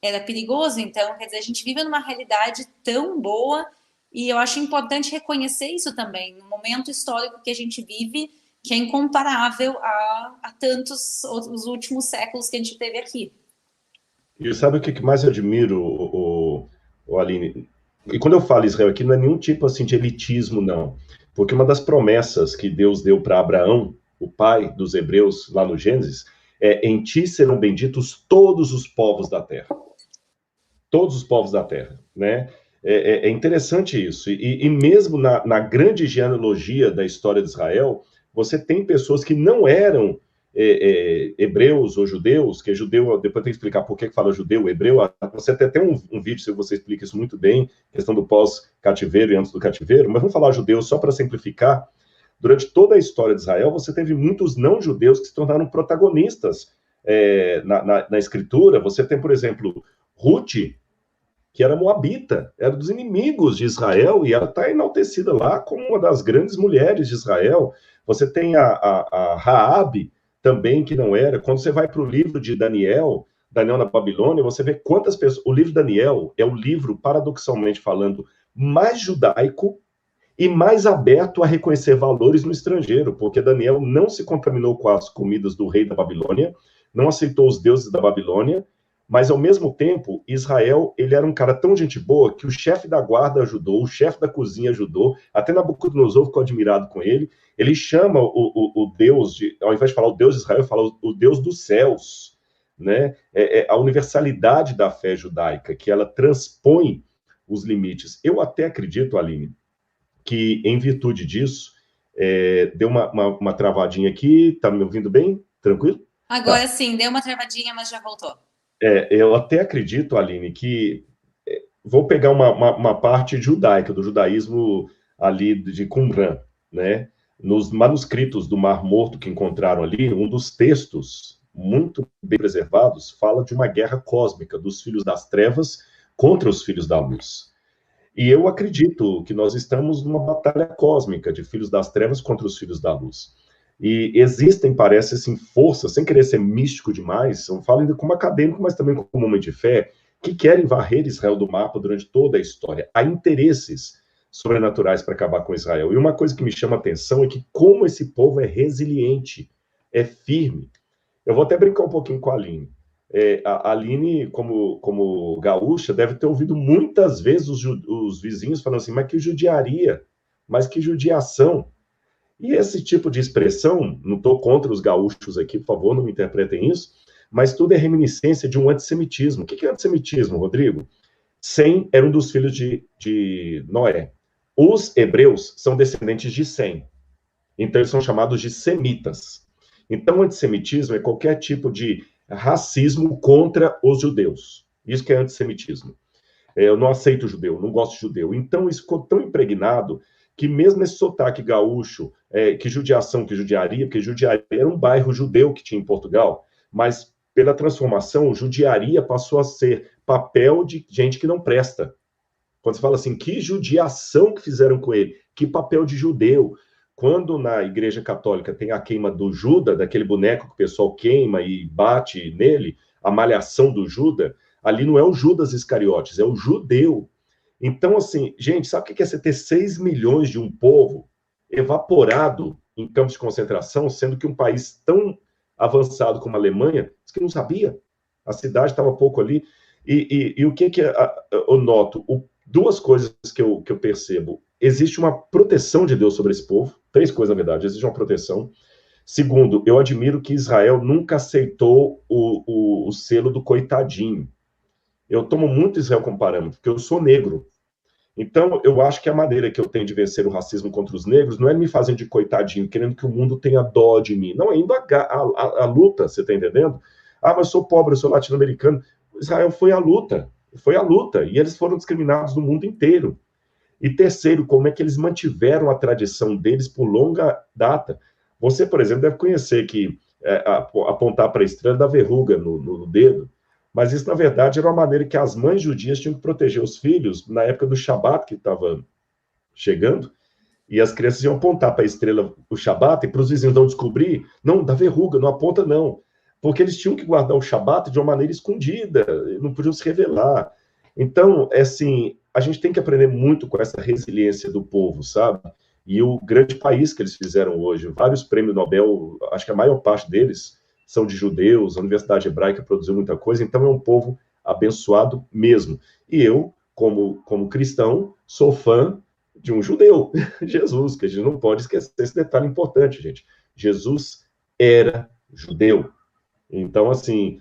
era perigoso. Então, quer dizer, a gente vive numa realidade tão boa, e eu acho importante reconhecer isso também, no momento histórico que a gente vive, que é incomparável a tantos os últimos séculos que a gente teve aqui. E sabe o que mais eu admiro, o Aline? E quando eu falo Israel aqui, não é nenhum tipo assim de elitismo, não. Porque uma das promessas que Deus deu para Abraão, o pai dos hebreus, lá no Gênesis, em ti serão benditos todos os povos da terra. Todos os povos da terra, né? É interessante isso. E mesmo na grande genealogia da história de Israel, você tem pessoas que não eram hebreus ou judeus, que é judeu, depois tem que explicar por que fala judeu, hebreu. Você até tem um vídeo, se você explica isso muito bem, questão do pós-cativeiro e antes do cativeiro, mas vamos falar judeu só para simplificar. Durante toda a história de Israel, você teve muitos não-judeus que se tornaram protagonistas na escritura. Você tem, por exemplo, Ruth, que era moabita, era dos inimigos de Israel, e ela está enaltecida lá como uma das grandes mulheres de Israel. Você tem a Raabe, também, que não era. Quando você vai para o livro de Daniel na Babilônia, você vê quantas pessoas... O livro de Daniel é o livro, paradoxalmente falando, mais judaico e mais aberto a reconhecer valores no estrangeiro, porque Daniel não se contaminou com as comidas do rei da Babilônia, não aceitou os deuses da Babilônia, mas, ao mesmo tempo, Israel, ele era um cara tão gente boa que o chefe da guarda ajudou, o chefe da cozinha ajudou, até Nabucodonosor ficou admirado com ele. Ele chama o Deus, ao invés de falar o Deus de Israel, fala o Deus dos céus, né? A universalidade da fé judaica, que ela transpõe os limites. Eu até acredito, Aline, que, em virtude disso, deu uma travadinha aqui, tá me ouvindo bem? Tranquilo? Agora sim, deu uma travadinha, mas já voltou. Eu até acredito, Aline, que vou pegar uma parte judaica, do judaísmo ali de Qumran, né? Nos manuscritos do Mar Morto que encontraram ali, um dos textos muito bem preservados fala de uma guerra cósmica dos filhos das trevas contra os filhos da luz. E eu acredito que nós estamos numa batalha cósmica de filhos das trevas contra os filhos da luz. E existem, parece, assim, forças, sem querer ser místico demais, eu falo ainda como acadêmico, mas também como homem de fé, que querem varrer Israel do mapa durante toda a história. Há interesses sobrenaturais para acabar com Israel. E uma coisa que me chama a atenção é que como esse povo é resiliente, é firme. Eu vou até brincar um pouquinho com a Aline. A Aline, como gaúcha, deve ter ouvido muitas vezes os vizinhos falando assim, mas que judiaria, mas que judiação. E esse tipo de expressão, não estou contra os gaúchos aqui, por favor, não me interpretem isso, mas tudo é reminiscência de um antissemitismo. O que é antissemitismo, Rodrigo? Sem era um dos filhos de Noé. Os hebreus são descendentes de Sem. Então, eles são chamados de semitas. Então, o antissemitismo é qualquer tipo de racismo contra os judeus. Isso que é antissemitismo. Eu não aceito judeu, não gosto de judeu. Então, isso ficou tão impregnado que mesmo esse sotaque gaúcho, que judiação, que judiaria, porque judiaria era um bairro judeu que tinha em Portugal, mas pela transformação, judiaria passou a ser papel de gente que não presta. Quando você fala assim, que judiação que fizeram com ele, que papel de judeu. Quando na Igreja Católica tem a queima do Judas, daquele boneco que o pessoal queima e bate nele, a malhação do Judas, ali não é o Judas Iscariotes, é o judeu. Então, assim, gente, sabe o que é você ter 6 milhões de um povo evaporado em campos de concentração, sendo que um país tão avançado como a Alemanha, que não sabia, a cidade estava pouco ali. E o que eu noto? Duas coisas que eu percebo. Existe uma proteção de Deus sobre esse povo. 3 coisas, na verdade. Existe uma proteção. Segundo, eu admiro que Israel nunca aceitou o selo do coitadinho. Eu tomo muito Israel como parâmetro, porque eu sou negro. Então, eu acho que a maneira que eu tenho de vencer o racismo contra os negros não é me fazendo de coitadinho, querendo que o mundo tenha dó de mim. Não, é indo a luta, você está entendendo? Ah, mas eu sou pobre, eu sou latino-americano. Israel foi a luta, e eles foram discriminados no mundo inteiro. E terceiro, como é que eles mantiveram a tradição deles por longa data. Você, por exemplo, deve conhecer que apontar para a estrela da verruga no dedo, mas isso, na verdade, era uma maneira que as mães judias tinham que proteger os filhos na época do Shabat, que estava chegando, e as crianças iam apontar para a estrela o Shabat, e para os vizinhos não descobrir, não, da verruga, não aponta não, porque eles tinham que guardar o Shabat de uma maneira escondida, não podiam se revelar. Então, é assim, a gente tem que aprender muito com essa resiliência do povo, sabe? E o grande país que eles fizeram hoje, vários prêmios Nobel, acho que a maior parte deles são de judeus, a Universidade Hebraica produziu muita coisa, então é um povo abençoado mesmo. E eu, como cristão, sou fã de um judeu, Jesus, que a gente não pode esquecer esse detalhe importante, gente. Jesus era judeu. Então, assim,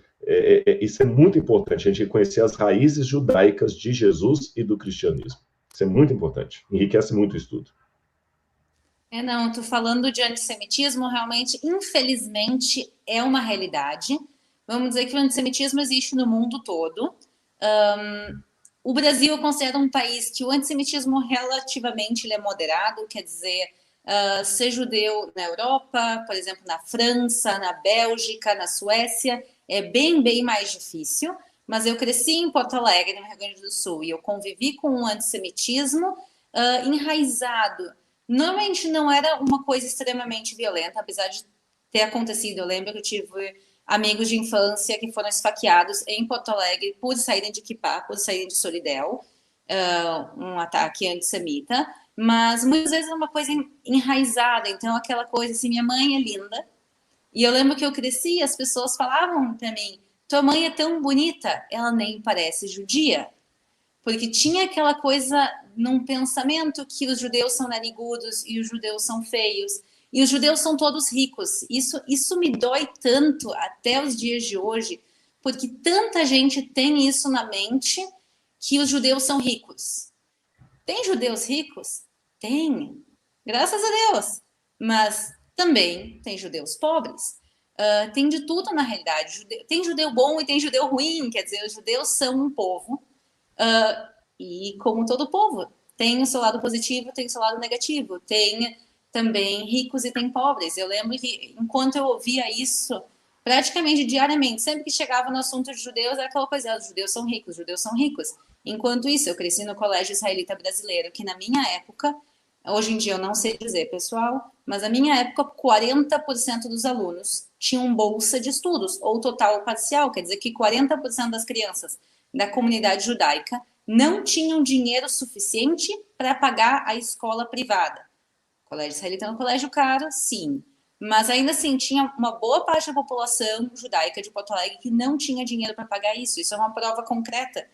isso é muito importante, a gente reconhecer as raízes judaicas de Jesus e do cristianismo. Isso é muito importante, enriquece muito o estudo. Não, tô falando de antissemitismo, realmente, infelizmente, é uma realidade. Vamos dizer que o antissemitismo existe no mundo todo. O Brasil eu considero um país que o antissemitismo relativamente ele é moderado, quer dizer, ser judeu na Europa, por exemplo, na França, na Bélgica, na Suécia, é bem mais difícil. Mas eu cresci em Porto Alegre, no Rio Grande do Sul, e eu convivi com o antissemitismo enraizado. Normalmente não era uma coisa extremamente violenta, apesar de ter acontecido. Eu lembro que eu tive amigos de infância que foram esfaqueados em Porto Alegre por saírem de Kippah, por saírem de Solidel, um ataque antissemita, mas muitas vezes é uma coisa enraizada, então aquela coisa assim, minha mãe é linda, e eu lembro que eu cresci e as pessoas falavam para mim, tua mãe é tão bonita, ela nem parece judia, porque tinha aquela coisa num pensamento que os judeus são narigudos e os judeus são feios, e os judeus são todos ricos. Isso me dói tanto até os dias de hoje, porque tanta gente tem isso na mente, que os judeus são ricos. Tem judeus ricos? Tem, graças a Deus. Mas também tem judeus pobres. Tem de tudo na realidade. Tem judeu bom e tem judeu ruim, quer dizer, os judeus são um povo. E como todo povo, tem o seu lado positivo, tem o seu lado negativo, tem também ricos e tem pobres. Eu lembro que enquanto eu ouvia isso praticamente diariamente, sempre que chegava no assunto de judeus, era aquela coisa, os judeus são ricos, os judeus são ricos. Enquanto isso, eu cresci no Colégio Israelita Brasileiro, que na minha época, hoje em dia eu não sei dizer, pessoal, mas na minha época, 40% dos alunos tinham bolsa de estudos, ou total ou parcial, quer dizer que 40% das crianças da comunidade judaica não tinham dinheiro suficiente para pagar a escola privada. O colégio israelita é um colégio caro, sim, mas ainda assim tinha uma boa parte da população judaica de Porto Alegre que não tinha dinheiro para pagar isso. Isso é uma prova concreta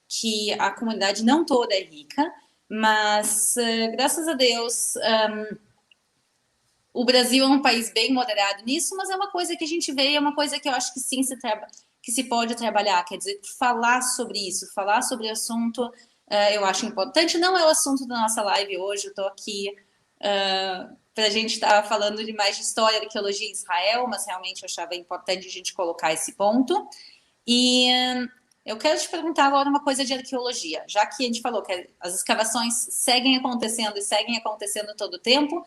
que a comunidade não toda é rica, mas graças a Deus o Brasil é um país bem moderado nisso, mas é uma coisa que a gente vê, é uma coisa que eu acho que sim que se pode trabalhar, quer dizer, falar sobre isso, falar sobre o assunto, eu acho importante. Não é o assunto da nossa live hoje, eu estou aqui para a gente estar falando de mais de história, arqueologia em Israel, mas realmente eu achava importante a gente colocar esse ponto. E Eu quero te perguntar agora uma coisa de arqueologia, já que a gente falou que as escavações seguem acontecendo e seguem acontecendo todo o tempo.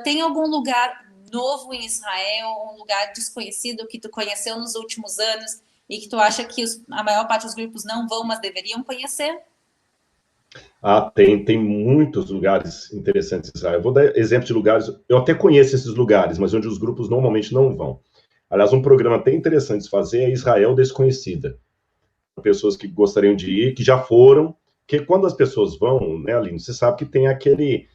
Tem algum lugar novo em Israel, um lugar desconhecido que tu conheceu nos últimos anos e que tu acha que a maior parte dos grupos não vão, mas deveriam conhecer? Tem muitos lugares interessantes em Israel. Eu vou dar exemplos de lugares, eu até conheço esses lugares, mas onde os grupos normalmente não vão. Aliás, um programa até interessante de fazer é Israel Desconhecida. Pessoas que gostariam de ir, que já foram, que quando as pessoas vão, né, Aline, você sabe que tem aquele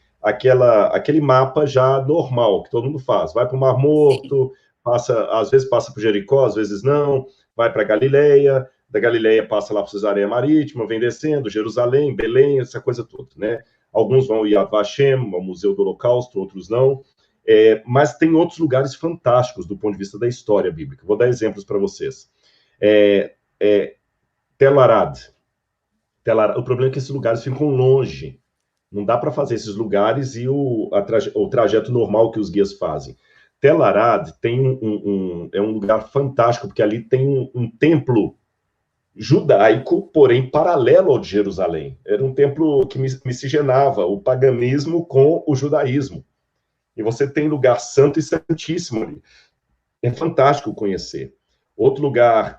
mapa já normal, que todo mundo faz. Vai para o Mar Morto, às vezes passa por Jericó, às vezes não, vai para Galileia, da Galileia passa lá para Cesareia Marítima, vem descendo, Jerusalém, Belém, essa coisa toda, né? Alguns vão ir a Yad Vashem, ao Museu do Holocausto, outros não. Mas tem outros lugares fantásticos do ponto de vista da história bíblica. Vou dar exemplos para vocês. Tel Arad. O problema é que esses lugares ficam longe. Não dá para fazer esses lugares e o trajeto normal que os guias fazem. Tel Arad tem é um lugar fantástico, porque ali tem um templo judaico, porém paralelo ao de Jerusalém. Era um templo que miscigenava o paganismo com o judaísmo. E você tem lugar santo e santíssimo ali. É fantástico conhecer. Outro lugar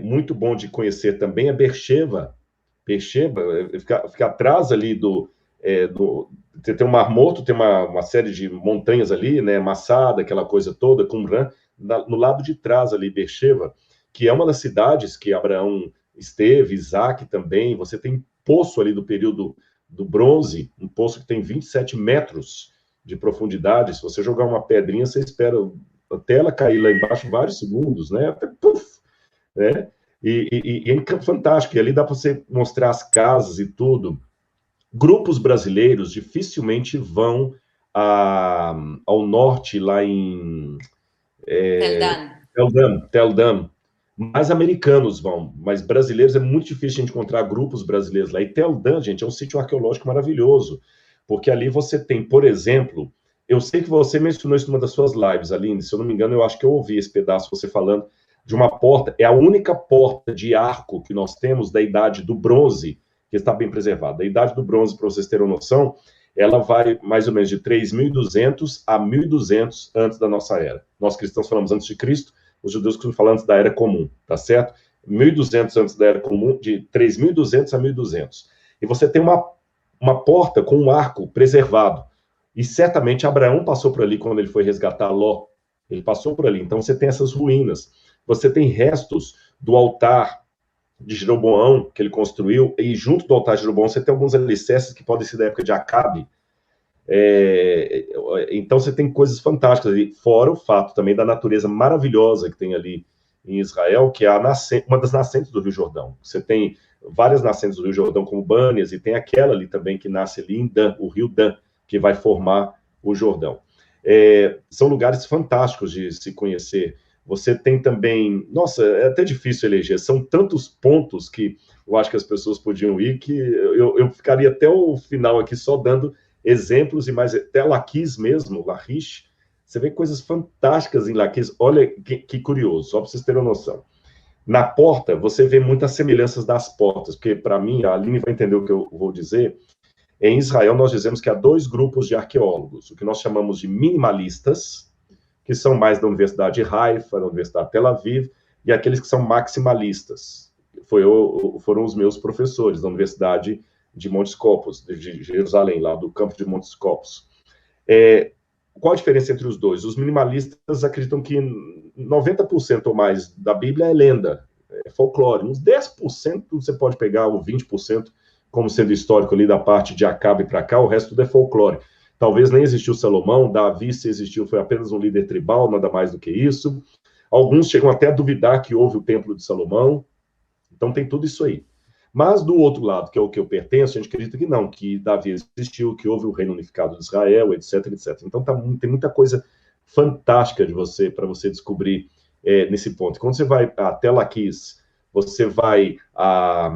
muito bom de conhecer também é Beersheba. Beersheba fica atrás ali tem um Mar Morto, tem uma série de montanhas ali, né, Massada, aquela coisa toda, Qumran, no lado de trás ali, Beersheba, que é uma das cidades que Abraão esteve, Isaac também. Você tem poço ali do período do bronze, um poço que tem 27 metros de profundidade. Se você jogar uma pedrinha, você espera até ela cair lá embaixo vários segundos, né? Até, puff, né? E é fantástico. E ali dá para você mostrar as casas e tudo. Grupos brasileiros dificilmente vão ao norte, lá em Tel Dan. Mais americanos vão, mas brasileiros é muito difícil de encontrar grupos brasileiros lá. E Tel Dan, gente, é um sítio arqueológico maravilhoso, porque ali você tem, por exemplo, eu sei que você mencionou isso numa das suas lives, Aline, se eu não me engano, eu acho que eu ouvi esse pedaço você falando de uma porta, é a única porta de arco que nós temos da Idade do Bronze, que está bem preservada. A Idade do Bronze, para vocês terem uma noção, ela vai mais ou menos de 3.200 a 1.200 antes da nossa era. Nós cristãos falamos antes de Cristo, os judeus costumam falar antes da Era Comum, tá certo? 1.200 antes da Era Comum, de 3.200 a 1.200. E você tem uma porta com um arco preservado. E certamente Abraão passou por ali quando ele foi resgatar Ló. Ele passou por ali. Então você tem essas ruínas. Você tem restos do altar de Jeroboão que ele construiu, e junto do altar de Jeroboão você tem alguns alicerces que podem ser da época de Acabe. Então você tem coisas fantásticas ali, fora o fato também da natureza maravilhosa que tem ali em Israel, que é uma das nascentes do Rio Jordão. Você tem várias nascentes do Rio Jordão, como Bânias, e tem aquela ali também que nasce ali em Dan, o Rio Dan, que vai formar o Jordão. São lugares fantásticos de se conhecer. Você tem também... Nossa, é até difícil eleger. São tantos pontos que eu acho que as pessoas podiam ir, que eu ficaria até o final aqui só dando exemplos, e mais até Laquis mesmo, Lachish. Você vê coisas fantásticas em Laquis. Olha que curioso, só para vocês terem uma noção. Na porta, você vê muitas semelhanças das portas, porque, para mim, a Aline vai entender o que eu vou dizer. Em Israel, nós dizemos que há dois grupos de arqueólogos, o que nós chamamos de minimalistas, que são mais da Universidade de Haifa, da Universidade de Tel Aviv, e aqueles que são maximalistas. Foram os meus professores da Universidade de Montes Copos, de Jerusalém, lá do campo de Montes Copos. Qual a diferença entre os dois? Os minimalistas acreditam que 90% ou mais da Bíblia é lenda, é folclore. Uns 10% você pode pegar, ou 20%, como sendo histórico ali da parte de Acabe para cá, o resto tudo é folclore. Talvez nem existiu Salomão, Davi, se existiu, foi apenas um líder tribal, nada mais do que isso. Alguns chegam até a duvidar que houve o templo de Salomão. Então tem tudo isso aí. Mas do outro lado, que é o que eu pertenço, a gente acredita que não, que Davi existiu, que houve o reino unificado de Israel, etc, etc. Então tem muita coisa fantástica para você descobrir nesse ponto. Quando você vai até Laquis, você vai a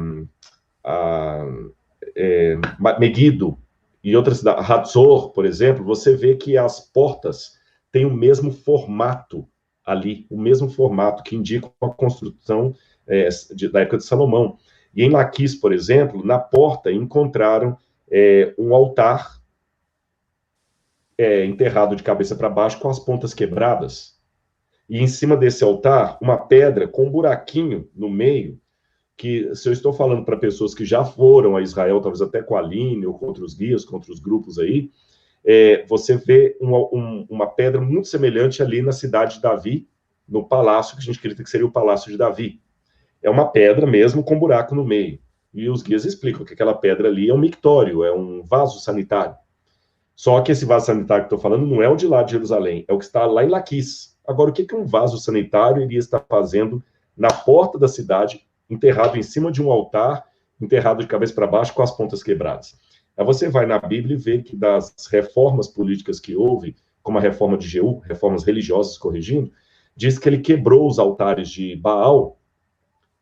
Meguido e outras cidades, Hatzor, por exemplo, você vê que as portas têm o mesmo formato ali, o mesmo formato, que indica uma construção da época de Salomão. E em Laquis, por exemplo, na porta encontraram um altar enterrado de cabeça para baixo com as pontas quebradas. E em cima desse altar, uma pedra com um buraquinho no meio, que se eu estou falando para pessoas que já foram a Israel, talvez até com a Aline, ou com outros guias, com outros grupos aí, você vê uma pedra muito semelhante ali na cidade de Davi, no palácio, que a gente acredita que seria o Palácio de Davi. É uma pedra mesmo com um buraco no meio. E os guias explicam que aquela pedra ali é um mictório, é um vaso sanitário. Só que esse vaso sanitário que estou falando não é o de lá de Jerusalém, é o que está lá em Laquis. Agora, o que um vaso sanitário iria estar fazendo na porta da cidade, enterrado em cima de um altar, enterrado de cabeça para baixo com as pontas quebradas? Aí você vai na Bíblia e vê que das reformas políticas que houve, como a reforma de Jeú, reformas religiosas corrigindo, diz que ele quebrou os altares de Baal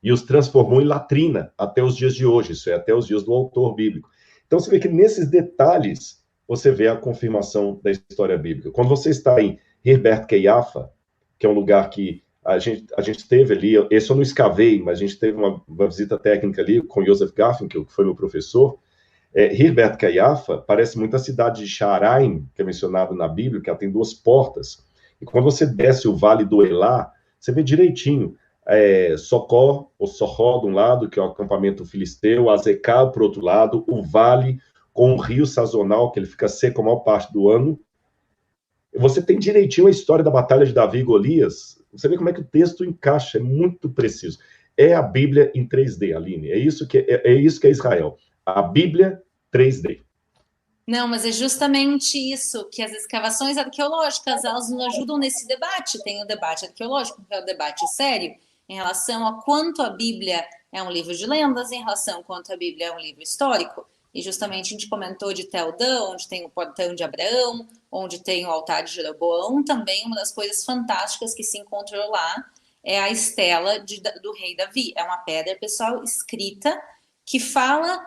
e os transformou em latrina até os dias de hoje, isso é, até os dias do autor bíblico. Então você vê que nesses detalhes você vê a confirmação da história bíblica. Quando você está em Herbert Keiafa, que é um lugar que a gente teve ali, esse eu não escavei, mas a gente teve uma visita técnica ali com Joseph Garfinkel, que foi meu professor. Herbert Keiafa parece muito a cidade de Sharaim, que é mencionado na Bíblia, que ela tem 2 portas. E quando você desce o Vale do Elá, você vê direitinho Socó, ou Sorró, de um lado, que é o acampamento filisteu, Azecá, por outro lado, o vale com um rio sazonal, que ele fica seco a maior parte do ano. Você tem direitinho a história da batalha de Davi e Golias. Você vê como é que o texto encaixa, é muito preciso. É a Bíblia em 3D, Aline. É isso que é Israel. A Bíblia 3D. Não, mas é justamente isso, que as escavações arqueológicas, elas nos ajudam nesse debate. Tem o debate arqueológico, que é o debate sério, em relação a quanto a Bíblia é um livro de lendas, em relação a quanto a Bíblia é um livro histórico. E justamente a gente comentou de Tel Dan, onde tem o portão de Abraão, onde tem o altar de Jeroboão. Também uma das coisas fantásticas que se encontrou lá é a estela do rei Davi. É uma pedra, pessoal, escrita, que fala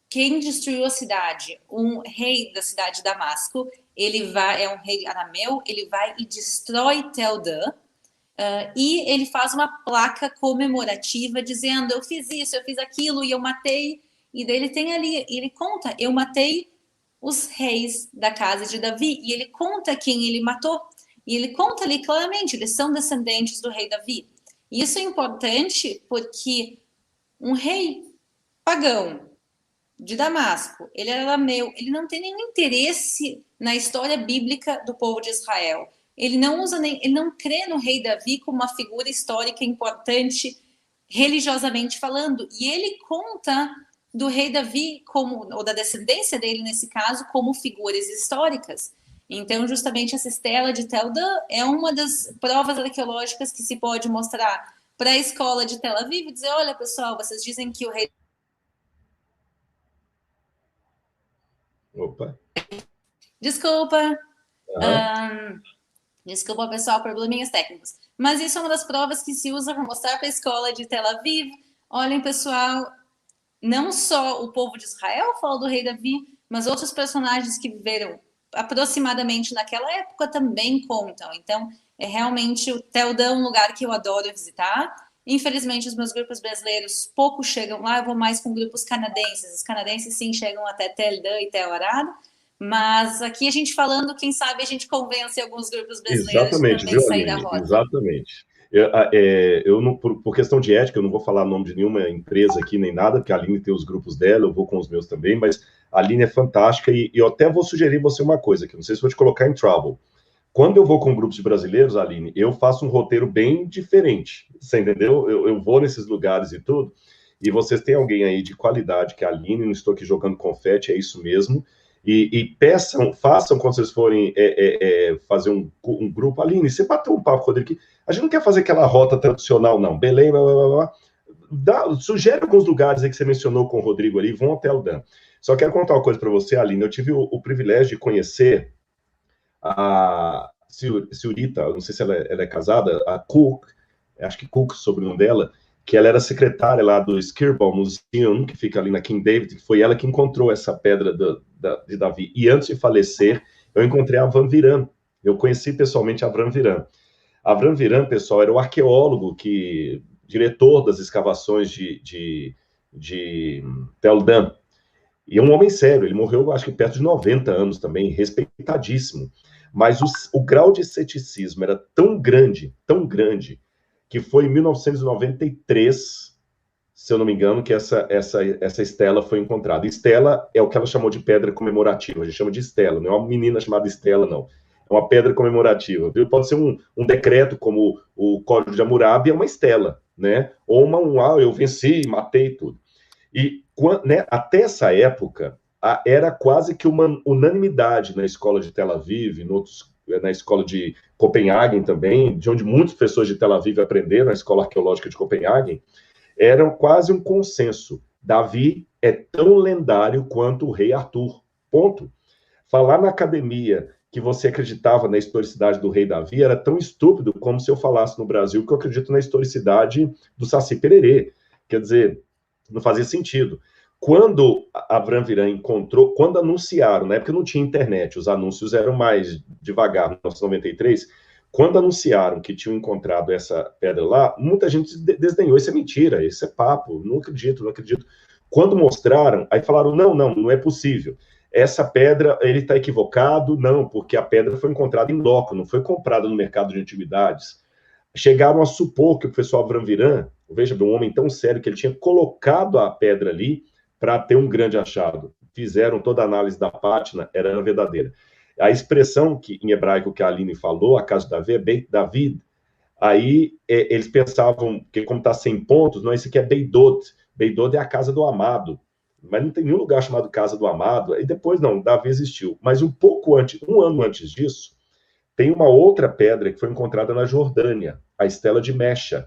quem destruiu a cidade. Um rei da cidade de Damasco, é um rei arameu, ele vai e destrói Tel Dan, e ele faz uma placa comemorativa dizendo: eu fiz isso, eu fiz aquilo e eu matei. E daí ele tem ali, ele conta: eu matei os reis da casa de Davi. E ele conta quem ele matou. E ele conta ali claramente: eles são descendentes do rei Davi. E isso é importante porque um rei pagão de Damasco, ele era arameu, ele não tem nenhum interesse na história bíblica do povo de Israel. Ele não crê no rei Davi como uma figura histórica importante, religiosamente falando. E ele conta do rei Davi, ou da descendência dele, nesse caso, como figuras históricas. Então, justamente, essa estela de Tel Dan é uma das provas arqueológicas que se pode mostrar para a escola de Tel Aviv e dizer: olha, pessoal, vocês dizem que o rei... Opa. Desculpa. Desculpa, pessoal, probleminhas técnicos. Mas isso é uma das provas que se usa para mostrar para a escola de Tel Aviv: olhem, pessoal, não só o povo de Israel fala do rei Davi, mas outros personagens que viveram aproximadamente naquela época também contam. Então, é realmente o Tel Dan, um lugar que eu adoro visitar. Infelizmente, os meus grupos brasileiros pouco chegam lá, eu vou mais com grupos canadenses. Os canadenses, sim, chegam até Tel Dan e Tel Arad, mas aqui a gente falando, quem sabe a gente convence alguns grupos brasileiros de também sair da rota. Exatamente. Eu não, por questão de ética, eu não vou falar o nome de nenhuma empresa aqui nem nada, porque a Aline tem os grupos dela, eu vou com os meus também, mas a Aline é fantástica e eu até vou sugerir você uma coisa, que não sei se vou te colocar em trouble. Quando eu vou com grupos de brasileiros, Aline, eu faço um roteiro bem diferente, você entendeu? Eu vou nesses lugares e tudo, e vocês têm alguém aí de qualidade, que é a Aline, não estou aqui jogando confete, é isso mesmo, e façam quando vocês forem fazer um grupo. Aline, você bateu um papo com o Rodrigo aqui, a gente não quer fazer aquela rota tradicional, não, Belém, blá, blá, blá, blá. Sugere alguns lugares aí que você mencionou com o Rodrigo ali, vão até o Dan. Só quero contar uma coisa para você, Aline, eu tive o privilégio de conhecer a Ciurita, não sei se ela é casada, a Cook, acho que Cook, sobrenome dela, que ela era secretária lá do Skirball Museum, que fica ali na King David, que foi ela que encontrou essa pedra de Davi. E antes de falecer, eu encontrei a Avram Viran. Eu conheci pessoalmente a Avram Viran. Avram Viran, pessoal, era o arqueólogo que diretor das escavações de Tel Dan. E é um homem sério, ele morreu, acho que perto de 90 anos também, respeitadíssimo. Mas o grau de ceticismo era tão grande, que foi em 1993, se eu não me engano, que essa estela foi encontrada. Estela é o que ela chamou de pedra comemorativa, a gente chama de estela, não é uma menina chamada Estela, não. É uma pedra comemorativa. Pode ser um decreto, como o Código de Hammurabi, é uma estela, né? Ou eu venci, matei tudo. E né, até essa época, era quase que uma unanimidade na escola de Tel Aviv, na escola de Copenhague também, de onde muitos professores de Tel Aviv aprenderam, na escola arqueológica de Copenhague, era quase um consenso. Davi é tão lendário quanto o rei Arthur. Ponto. Falar na academia que você acreditava na historicidade do rei Davi era tão estúpido como se eu falasse no Brasil que eu acredito na historicidade do Saci Pererê. Quer dizer, não fazia sentido. Quando Avram Viran encontrou, quando anunciaram, na época não tinha internet, os anúncios eram mais devagar, em 1993, quando anunciaram que tinham encontrado essa pedra lá, muita gente desdenhou, isso é mentira, isso é papo, não acredito. Quando mostraram, aí falaram, não é possível. Essa pedra, ele está equivocado, não, porque a pedra foi encontrada em loco, não foi comprada no mercado de antiguidades. Chegaram a supor que o professor Avram Viran, veja bem, um homem tão sério, que ele tinha colocado a pedra ali para ter um grande achado. Fizeram toda a análise da pátina, era verdadeira. A expressão que em hebraico que a Aline falou, a casa de Davi, é Beit David, aí eles pensavam que como está 100 pontos, não, esse aqui é Beidot. Beidot é a casa do amado. Mas não tem nenhum lugar chamado Casa do Amado, e depois não, Davi existiu. Mas um ano antes disso, tem uma outra pedra que foi encontrada na Jordânia, a Estela de Mesha,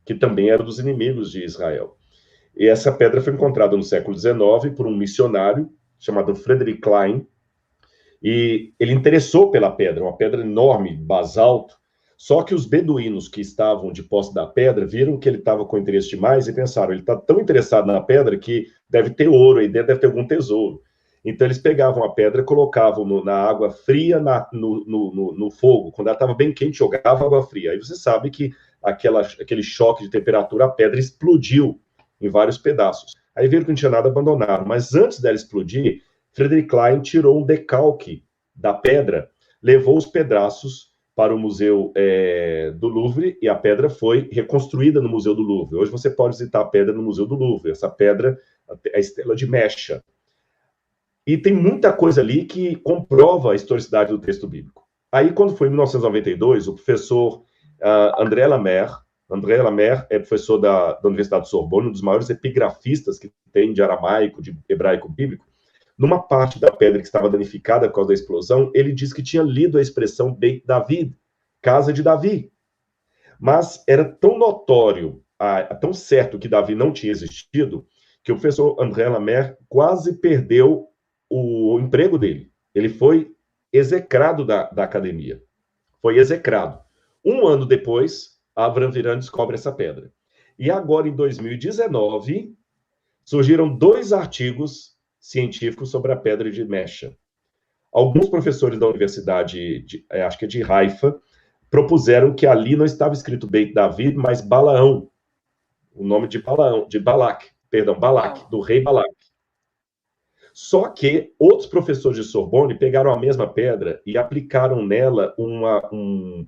que também era dos inimigos de Israel. E essa pedra foi encontrada no século XIX por um missionário chamado Frederick Klein, e ele interessou pela pedra, uma pedra enorme, basalto, só que os beduínos que estavam de posse da pedra viram que ele estava com interesse demais e pensaram, ele está tão interessado na pedra que deve ter ouro aí dentro, deve ter algum tesouro. Então eles pegavam a pedra, colocavam na água fria, no fogo. Quando ela estava bem quente, jogava água fria. Aí você sabe que aquele choque de temperatura, a pedra explodiu em vários pedaços. Aí viram que não tinha nada, abandonaram. Mas antes dela explodir, Frederick Klein tirou um decalque da pedra, levou os pedaços para o Museu do Louvre, e a pedra foi reconstruída no Museu do Louvre. Hoje você pode visitar a pedra no Museu do Louvre, essa pedra, a Estela de Mesha. E tem muita coisa ali que comprova a historicidade do texto bíblico. Aí, quando foi em 1992, o professor André Lamer é professor da Universidade de Sorbonne, um dos maiores epigrafistas que tem de aramaico, de hebraico bíblico. Numa parte da pedra que estava danificada por causa da explosão, ele disse que tinha lido a expressão Beit David, casa de Davi. Mas era tão notório, tão certo que Davi não tinha existido, que o professor André Lamer quase perdeu o emprego dele. Ele foi execrado da academia. Foi execrado. Um ano depois, Avram Viran descobre essa pedra. E agora, em 2019, surgiram 2 artigos científicos sobre a pedra de Mesha. Alguns professores da universidade, acho que é de Haifa, propuseram que ali não estava escrito Beit David, mas Balaão. O nome de Balac, do rei Balac. Só que outros professores de Sorbonne pegaram a mesma pedra e aplicaram nela um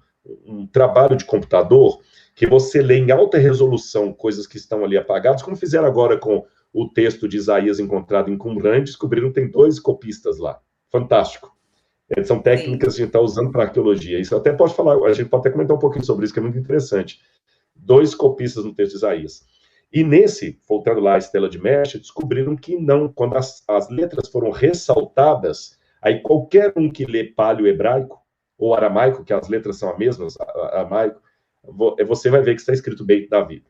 trabalho de computador que você lê em alta resolução coisas que estão ali apagadas, como fizeram agora com o texto de Isaías encontrado em Qumran, descobriram que tem 2 copistas lá. Fantástico. São técnicas que a gente está usando para arqueologia. Isso até pode falar, a gente pode até comentar um pouquinho sobre isso, que é muito interessante. 2 copistas no texto de Isaías. E nesse, voltando lá à Estela de Mesha, descobriram que não, quando as letras foram ressaltadas, aí qualquer um que lê paleo-hebraico, ou aramaico, que as letras são as mesmas, aramaico, você vai ver que está escrito Beit David.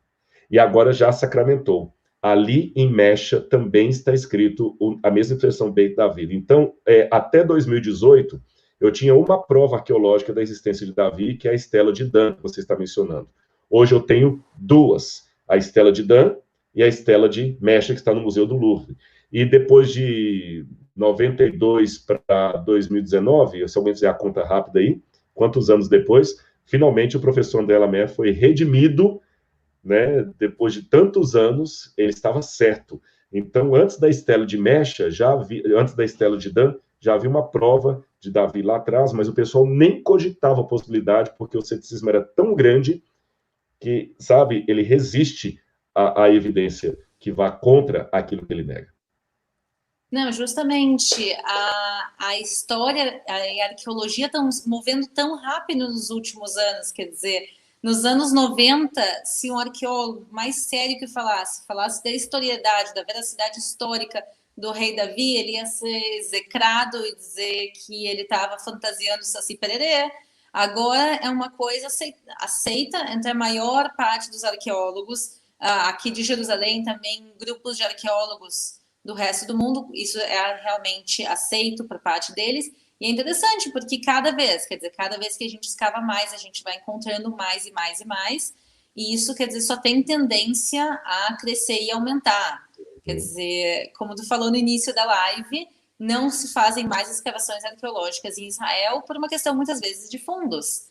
E agora já sacramentou. Ali em Mesha também está escrito a mesma expressão Beit David. Então, até 2018, eu tinha uma prova arqueológica da existência de Davi, que é a Estela de Dan, que você está mencionando. Hoje eu tenho 2. A Estela de Dan e a Estela de Mesha, que está no Museu do Louvre. E depois de 92 para 2019, se alguém fizer a conta rápida aí, quantos anos depois, finalmente o professor André Lamer foi redimido né, depois de tantos anos, ele estava certo. Então, antes da estela de Mecha, antes da estela de Dan, já havia uma prova de Davi lá atrás, mas o pessoal nem cogitava a possibilidade, porque o ceticismo era tão grande que, sabe, ele resiste à evidência que vá contra aquilo que ele nega. Não, justamente a história e a arqueologia estão se movendo tão rápido nos últimos anos, quer dizer, nos anos 90, se um arqueólogo mais sério que falasse da historiedade, da veracidade histórica do rei Davi, ele ia ser execrado e dizer que ele estava fantasiando Saci Pererê. Agora é uma coisa aceita entre a maior parte dos arqueólogos, aqui de Jerusalém também, grupos de arqueólogos do resto do mundo, isso é realmente aceito por parte deles, e é interessante, porque cada vez que a gente escava mais, a gente vai encontrando mais e mais e mais, e isso, quer dizer, só tem tendência a crescer e aumentar. Quer dizer, como tu falou no início da live, não se fazem mais escavações arqueológicas em Israel por uma questão, muitas vezes, de fundos,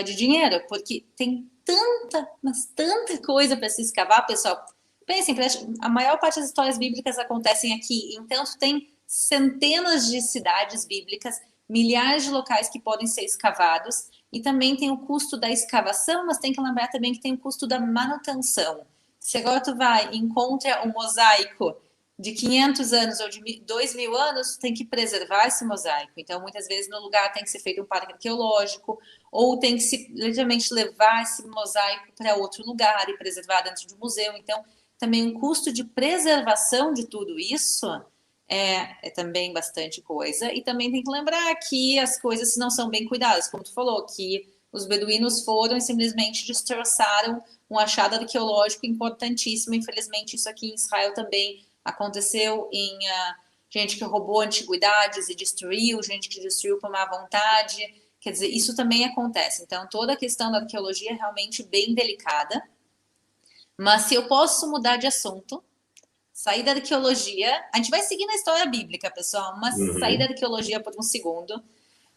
de dinheiro, porque tem tanta coisa para se escavar, pessoal. Pensem, a maior parte das histórias bíblicas acontecem aqui, então tem centenas de cidades bíblicas, milhares de locais que podem ser escavados, e também tem o custo da escavação, mas tem que lembrar também que tem o custo da manutenção. Se agora tu vai e encontra um mosaico de 500 anos ou de 2.000 anos, tu tem que preservar esse mosaico. Então, muitas vezes, no lugar tem que ser feito um parque arqueológico, ou tem que se literalmente levar esse mosaico para outro lugar e preservar dentro de um museu. Então, também um custo de preservação de tudo isso é também bastante coisa. E também tem que lembrar que as coisas não são bem cuidadas, como tu falou, que os beduínos foram e simplesmente destroçaram um achado arqueológico importantíssimo. Infelizmente, isso aqui em Israel também aconteceu em gente que roubou antiguidades e destruiu, gente que destruiu por má vontade. Quer dizer, isso também acontece. Então, toda a questão da arqueologia é realmente bem delicada. Mas se eu posso mudar de assunto, sair da arqueologia, a gente vai seguir na história bíblica, pessoal, mas sair da arqueologia por um segundo,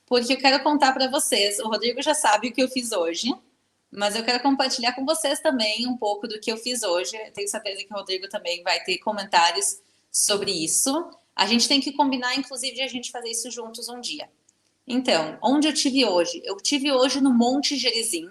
porque eu quero contar para vocês, o Rodrigo já sabe o que eu fiz hoje, mas eu quero compartilhar com vocês também um pouco do que eu fiz hoje. Eu tenho certeza que o Rodrigo também vai ter comentários sobre isso. A gente tem que combinar, inclusive, de a gente fazer isso juntos um dia. Então, onde eu tive hoje? Eu tive hoje no Monte Gerizim,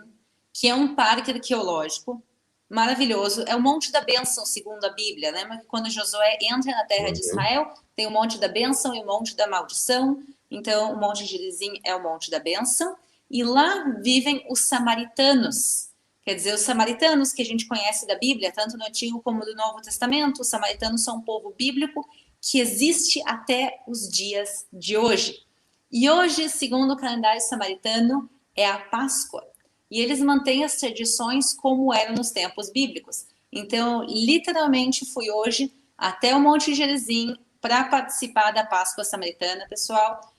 que é um parque arqueológico maravilhoso. É o Monte da Bênção, segundo a Bíblia, né? Mas quando Josué entra na terra de Israel, tem o Monte da Bênção e o Monte da Maldição. Então, o Monte Gerizim é o Monte da Bênção. E lá vivem os samaritanos. Quer dizer, os samaritanos que a gente conhece da Bíblia, tanto no Antigo como no Novo Testamento, os samaritanos são um povo bíblico que existe até os dias de hoje. E hoje, segundo o calendário samaritano, é a Páscoa. E eles mantêm as tradições como eram nos tempos bíblicos. Então, literalmente, fui hoje até o Monte Gerizim para participar da Páscoa samaritana, pessoal.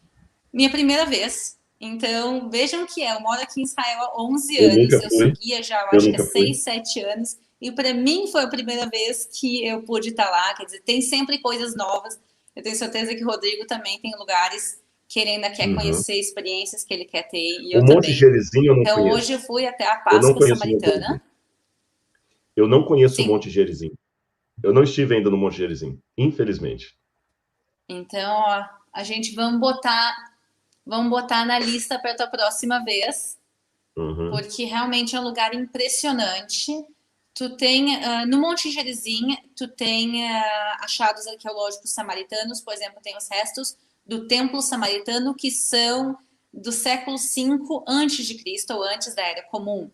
Minha primeira vez. Então, vejam que eu moro aqui em Israel há 11 anos. Eu sou guia já, eu acho que há 6, 7 anos. E para mim foi a primeira vez que eu pude estar lá. Quer dizer, tem sempre coisas novas. Eu tenho certeza que o Rodrigo também tem lugares que ele ainda quer conhecer, experiências que ele quer ter, e eu o Monte também. Gerizim eu não então, conheço. Hoje eu fui até a Páscoa samaritana. Eu não conheço o Monte Gerizim. Eu não estive ainda no Monte Gerizim, infelizmente. Então, ó, a gente vamos botar na lista para a tua próxima vez, porque realmente é um lugar impressionante. Tu tem, no Monte Gerizim, tu tem achados arqueológicos samaritanos, por exemplo, tem os restos do templo samaritano que são do século V a.C., ou antes da Era Comum.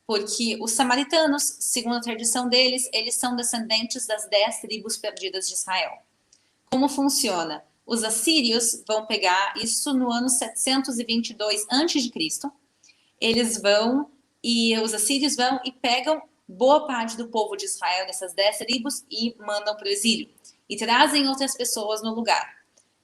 Porque os samaritanos, segundo a tradição deles, eles são descendentes das 10 tribos perdidas de Israel. Como funciona? Os assírios vão pegar isso no ano 722 a.C., eles vão, e os assírios vão e pegam boa parte do povo de Israel, dessas 10 tribos, e mandam para o exílio. E trazem outras pessoas no lugar.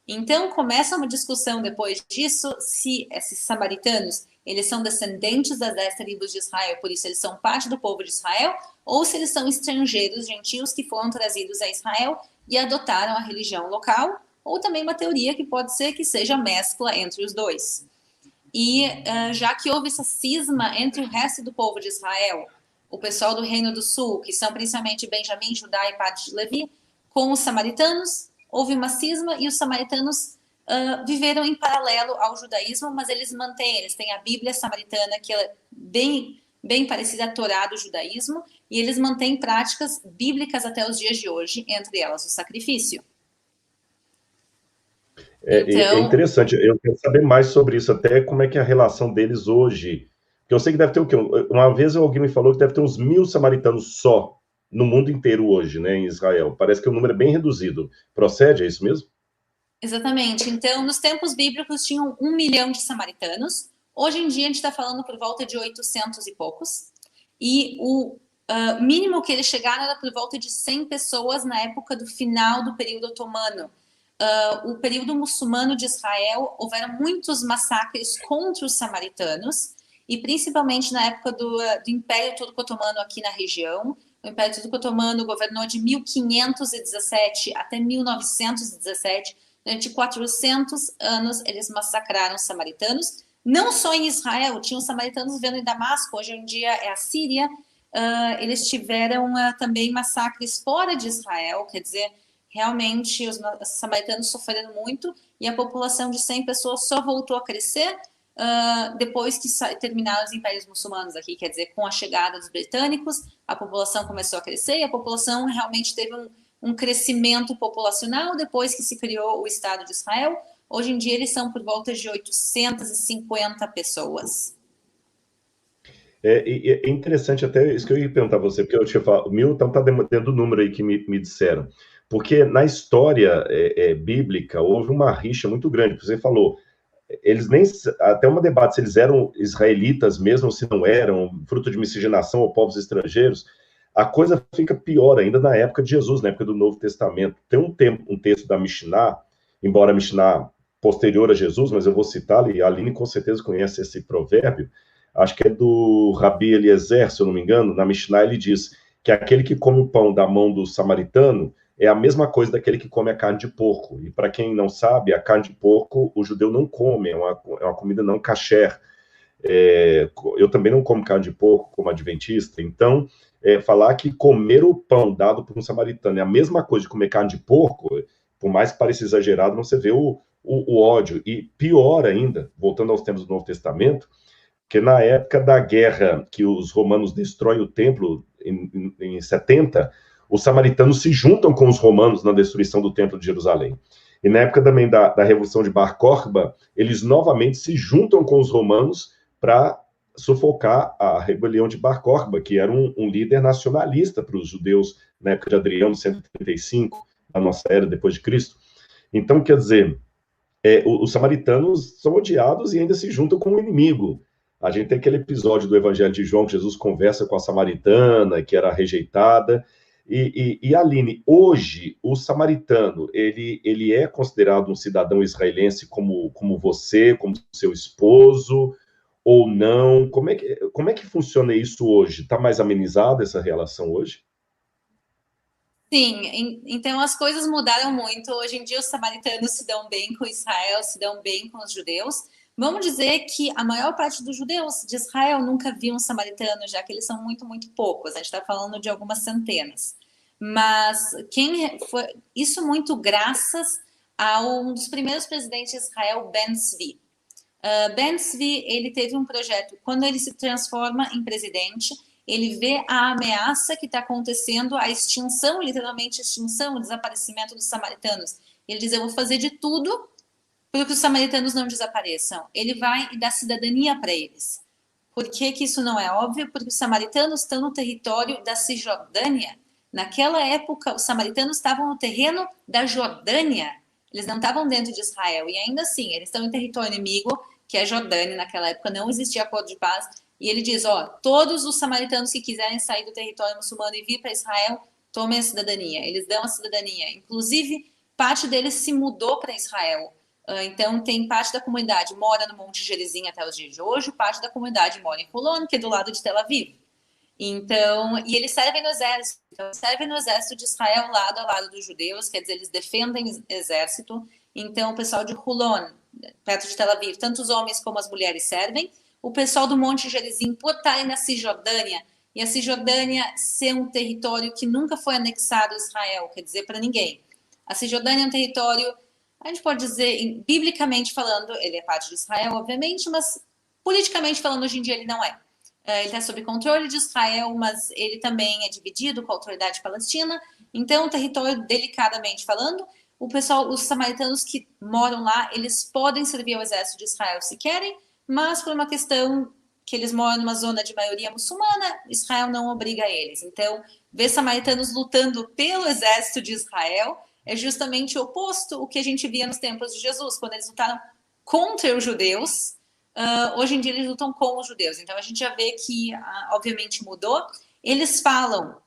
Então, começa uma discussão depois disso, se esses samaritanos, eles são descendentes das 10 tribos de Israel, por isso eles são parte do povo de Israel, ou se eles são estrangeiros, gentios, que foram trazidos a Israel e adotaram a religião local, ou também uma teoria que pode ser que seja mescla entre os dois. E já que houve essa cisma entre o resto do povo de Israel, o pessoal do Reino do Sul, que são principalmente Benjamim, Judá e parte de Levi, com os samaritanos. Houve uma cisma e os samaritanos viveram em paralelo ao judaísmo, mas eles têm a Bíblia samaritana, que é bem parecida à Torá do judaísmo, e eles mantêm práticas bíblicas até os dias de hoje, entre elas o sacrifício. É interessante, eu quero saber mais sobre isso, até como é que é a relação deles hoje. Porque eu sei que deve ter o quê? Uma vez alguém me falou que deve ter uns 1.000 samaritanos só no mundo inteiro hoje, né, em Israel. Parece que o número é bem reduzido. Procede, é isso mesmo? Exatamente. Então, nos tempos bíblicos tinham 1 milhão de samaritanos. Hoje em dia a gente está falando por volta de 800 e poucos. E o mínimo que eles chegaram era por volta de 100 pessoas na época do final do período otomano. O período muçulmano de Israel, houveram muitos massacres contra os samaritanos, e principalmente na época do Império Turco-Otomano aqui na região. O Império Turco-Otomano governou de 1517 até 1917. Durante 400 anos, eles massacraram os samaritanos. Não só em Israel, tinham samaritanos vivendo em Damasco, hoje em dia é a Síria. Eles tiveram também massacres fora de Israel, quer dizer, realmente os samaritanos sofreram muito, e a população de 100 pessoas só voltou a crescer depois que terminaram os impérios muçulmanos aqui, quer dizer, com a chegada dos britânicos, a população começou a crescer, e a população realmente teve um crescimento populacional depois que se criou o Estado de Israel. Hoje em dia eles são por volta de 850 pessoas. É interessante até isso que eu ia perguntar a você, porque eu tinha falado, o Milton está dentro do número aí que me disseram. Porque na história bíblica houve uma rixa muito grande, você falou, eles nem, até um debate se eles eram israelitas mesmo, ou se não eram, fruto de miscigenação ou povos estrangeiros, a coisa fica pior ainda na época de Jesus, na época do Novo Testamento. Tem um texto da Mishnah, embora a Mishnah posterior a Jesus, mas eu vou citar, e a Aline com certeza conhece esse provérbio, acho que é do Rabi Eliezer, se eu não me engano, na Mishnah ele diz que aquele que come o pão da mão do samaritano é a mesma coisa daquele que come a carne de porco. E para quem não sabe, a carne de porco o judeu não come, é uma comida não kasher. Eu também não como carne de porco como adventista, então falar que comer o pão dado por um samaritano é a mesma coisa de comer carne de porco, por mais que pareça exagerado, você vê o ódio. E pior ainda, voltando aos tempos do Novo Testamento, que na época da guerra que os romanos destroem o templo em 70, os samaritanos se juntam com os romanos na destruição do templo de Jerusalém. E na época também da Revolução de Bar Kokhba, eles novamente se juntam com os romanos para sufocar a rebelião de Bar Kokhba, que era um líder nacionalista para os judeus na época de Adriano, 135, da nossa era, depois de Cristo. Então, quer dizer, os samaritanos são odiados e ainda se juntam com o inimigo. A gente tem aquele episódio do Evangelho de João, que Jesus conversa com a samaritana, que era rejeitada. E Aline, hoje, o samaritano, ele é considerado um cidadão israelense como você, como seu esposo, ou não? Como é que funciona isso hoje? Está mais amenizada essa relação hoje? Sim, então as coisas mudaram muito. Hoje em dia os samaritanos se dão bem com Israel, se dão bem com os judeus. Vamos dizer que a maior parte dos judeus de Israel nunca viu um samaritano, já que eles são muito, muito poucos. A gente está falando de algumas centenas. Mas isso muito graças a um dos primeiros presidentes de Israel, Ben Zvi. Ben Zvi, ele teve um projeto, quando ele se transforma em presidente, ele vê a ameaça que está acontecendo, a extinção, literalmente extinção, o desaparecimento dos samaritanos. Ele diz, eu vou fazer de tudo para que os samaritanos não desapareçam. Ele vai e dá cidadania para eles. Por que isso não é óbvio? Porque os samaritanos estão no território da Cisjordânia. Naquela época, os samaritanos estavam no terreno da Jordânia. Eles não estavam dentro de Israel. E ainda assim, eles estão em território inimigo, que é Jordânia. Naquela época não existia acordo de paz. E ele diz, todos os samaritanos que quiserem sair do território muçulmano e vir para Israel, tomem a cidadania. Eles dão a cidadania. Inclusive, parte deles se mudou para Israel. Então, tem parte da comunidade mora no Monte Gerizim até os dias de hoje, parte da comunidade mora em Holon, que é do lado de Tel Aviv. Então, e eles servem no exército. Então, servem no exército de Israel lado a lado dos judeus, quer dizer, eles defendem o exército. Então, o pessoal de Holon, perto de Tel Aviv, tanto os homens como as mulheres servem. O pessoal do Monte Gerizim, por estarem na Cisjordânia, e a Cisjordânia ser um território que nunca foi anexado a Israel, quer dizer, para ninguém. A Cisjordânia é um território, a gente pode dizer, biblicamente falando, ele é parte de Israel, obviamente, mas politicamente falando, hoje em dia ele não é. Ele está sob controle de Israel, mas ele também é dividido com a autoridade palestina. Então, território, delicadamente falando, o pessoal, os samaritanos que moram lá, eles podem servir ao exército de Israel se querem, mas por uma questão que eles moram numa zona de maioria muçulmana, Israel não obriga eles. Então, ver samaritanos lutando pelo exército de Israel é justamente o oposto ao que a gente via nos tempos de Jesus, quando eles lutaram contra os judeus. Hoje em dia eles lutam com os judeus. Então a gente já vê que, obviamente, mudou. Eles falam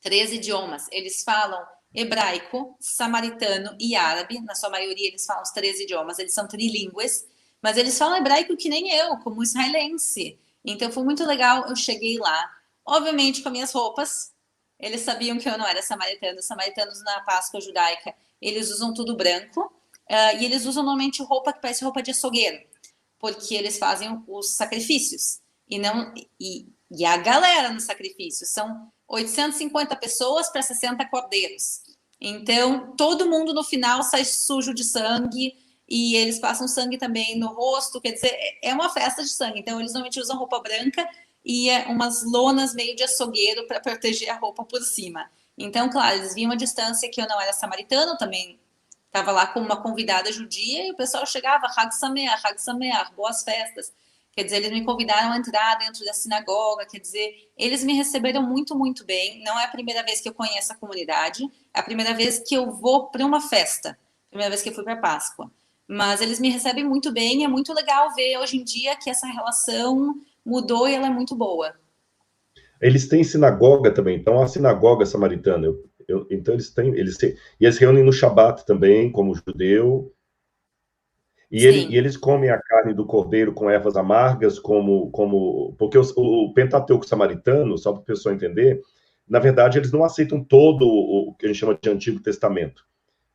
3 idiomas. Eles falam hebraico, samaritano e árabe. Na sua maioria eles falam os 3 idiomas. Eles são trilíngues. Mas eles falam hebraico que nem eu, como israelense. Então foi muito legal. Eu cheguei lá, obviamente com minhas roupas. Eles sabiam que eu não era samaritano. Os samaritanos na Páscoa judaica, eles usam tudo branco. E eles usam normalmente roupa que parece roupa de açougueiro, porque eles fazem os sacrifícios. E a galera no sacrifício são 850 pessoas para 60 cordeiros. Então, todo mundo no final sai sujo de sangue, e eles passam sangue também no rosto, quer dizer, é uma festa de sangue. Então, eles normalmente usam roupa branca e umas lonas meio de açougueiro para proteger a roupa por cima. Então, claro, eles viam a distância que eu não era samaritano, também estava lá com uma convidada judia, e o pessoal chegava, Hag Sameach, boas festas. Quer dizer, eles me convidaram a entrar dentro da sinagoga, quer dizer, eles me receberam muito, muito bem. Não é a primeira vez que eu conheço a comunidade, é a primeira vez que eu vou para uma festa, primeira vez que eu fui para a Páscoa. Mas eles me recebem muito bem, e é muito legal ver hoje em dia que essa relação mudou e ela é muito boa. Eles têm sinagoga também, então a sinagoga samaritana, então e eles reúnem no Shabat também, como judeu, e eles comem a carne do cordeiro com ervas amargas, porque o Pentateuco samaritano, só para o pessoal entender, na verdade eles não aceitam todo o que a gente chama de Antigo Testamento.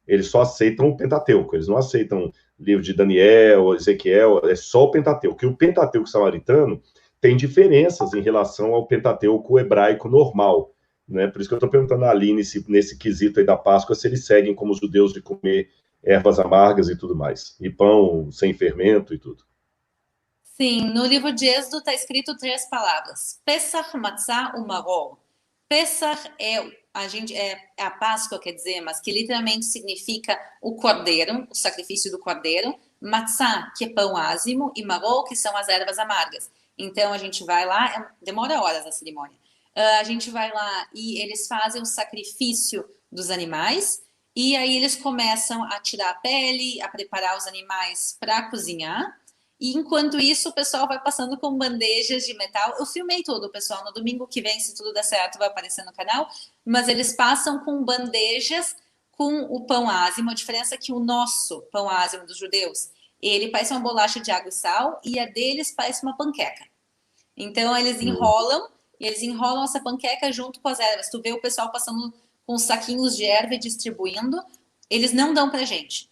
Eles só aceitam o Pentateuco, eles não aceitam o livro de Daniel, Ezequiel, é só o Pentateuco. E o Pentateuco samaritano tem diferenças em relação ao Pentateuco hebraico normal, né? Por isso que eu estou perguntando a Aline nesse quesito aí da Páscoa, se eles seguem como os judeus de comer ervas amargas e tudo mais, e pão sem fermento e tudo. Sim, no livro de Êxodo está escrito 3 palavras: Pesach, Matzah, Umaror. Pesach é a Páscoa, quer dizer, mas que literalmente significa o cordeiro, o sacrifício do cordeiro. Matzah, que é pão ázimo, e maror, que são as ervas amargas. Então a gente vai lá, demora horas a cerimônia. A gente vai lá e eles fazem o sacrifício dos animais, e aí eles começam a tirar a pele, a preparar os animais para cozinhar. E enquanto isso, o pessoal vai passando com bandejas de metal. Eu filmei tudo, pessoal. No domingo que vem, se tudo der certo, vai aparecer no canal. Mas eles passam com bandejas com o pão ázimo. A diferença é que o nosso pão ázimo dos judeus, ele parece uma bolacha de água e sal, e a deles parece uma panqueca. Então, eles enrolam essa panqueca junto com as ervas. Tu vê o pessoal passando com saquinhos de erva e distribuindo. Eles não dão pra gente.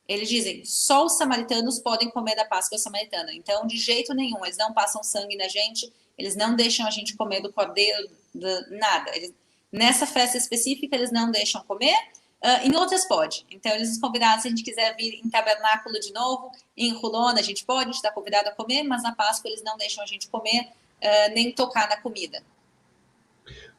Eles dizem, só os samaritanos podem comer da Páscoa samaritana. Então, de jeito nenhum, eles não passam sangue na gente, eles não deixam a gente comer do cordeiro, nada. Nessa festa específica, eles não deixam comer, em outras pode. Então, eles nos convidaram, se a gente quiser vir em tabernáculo de novo, em Rulona, a gente está convidado a comer, mas na Páscoa eles não deixam a gente comer, nem tocar na comida.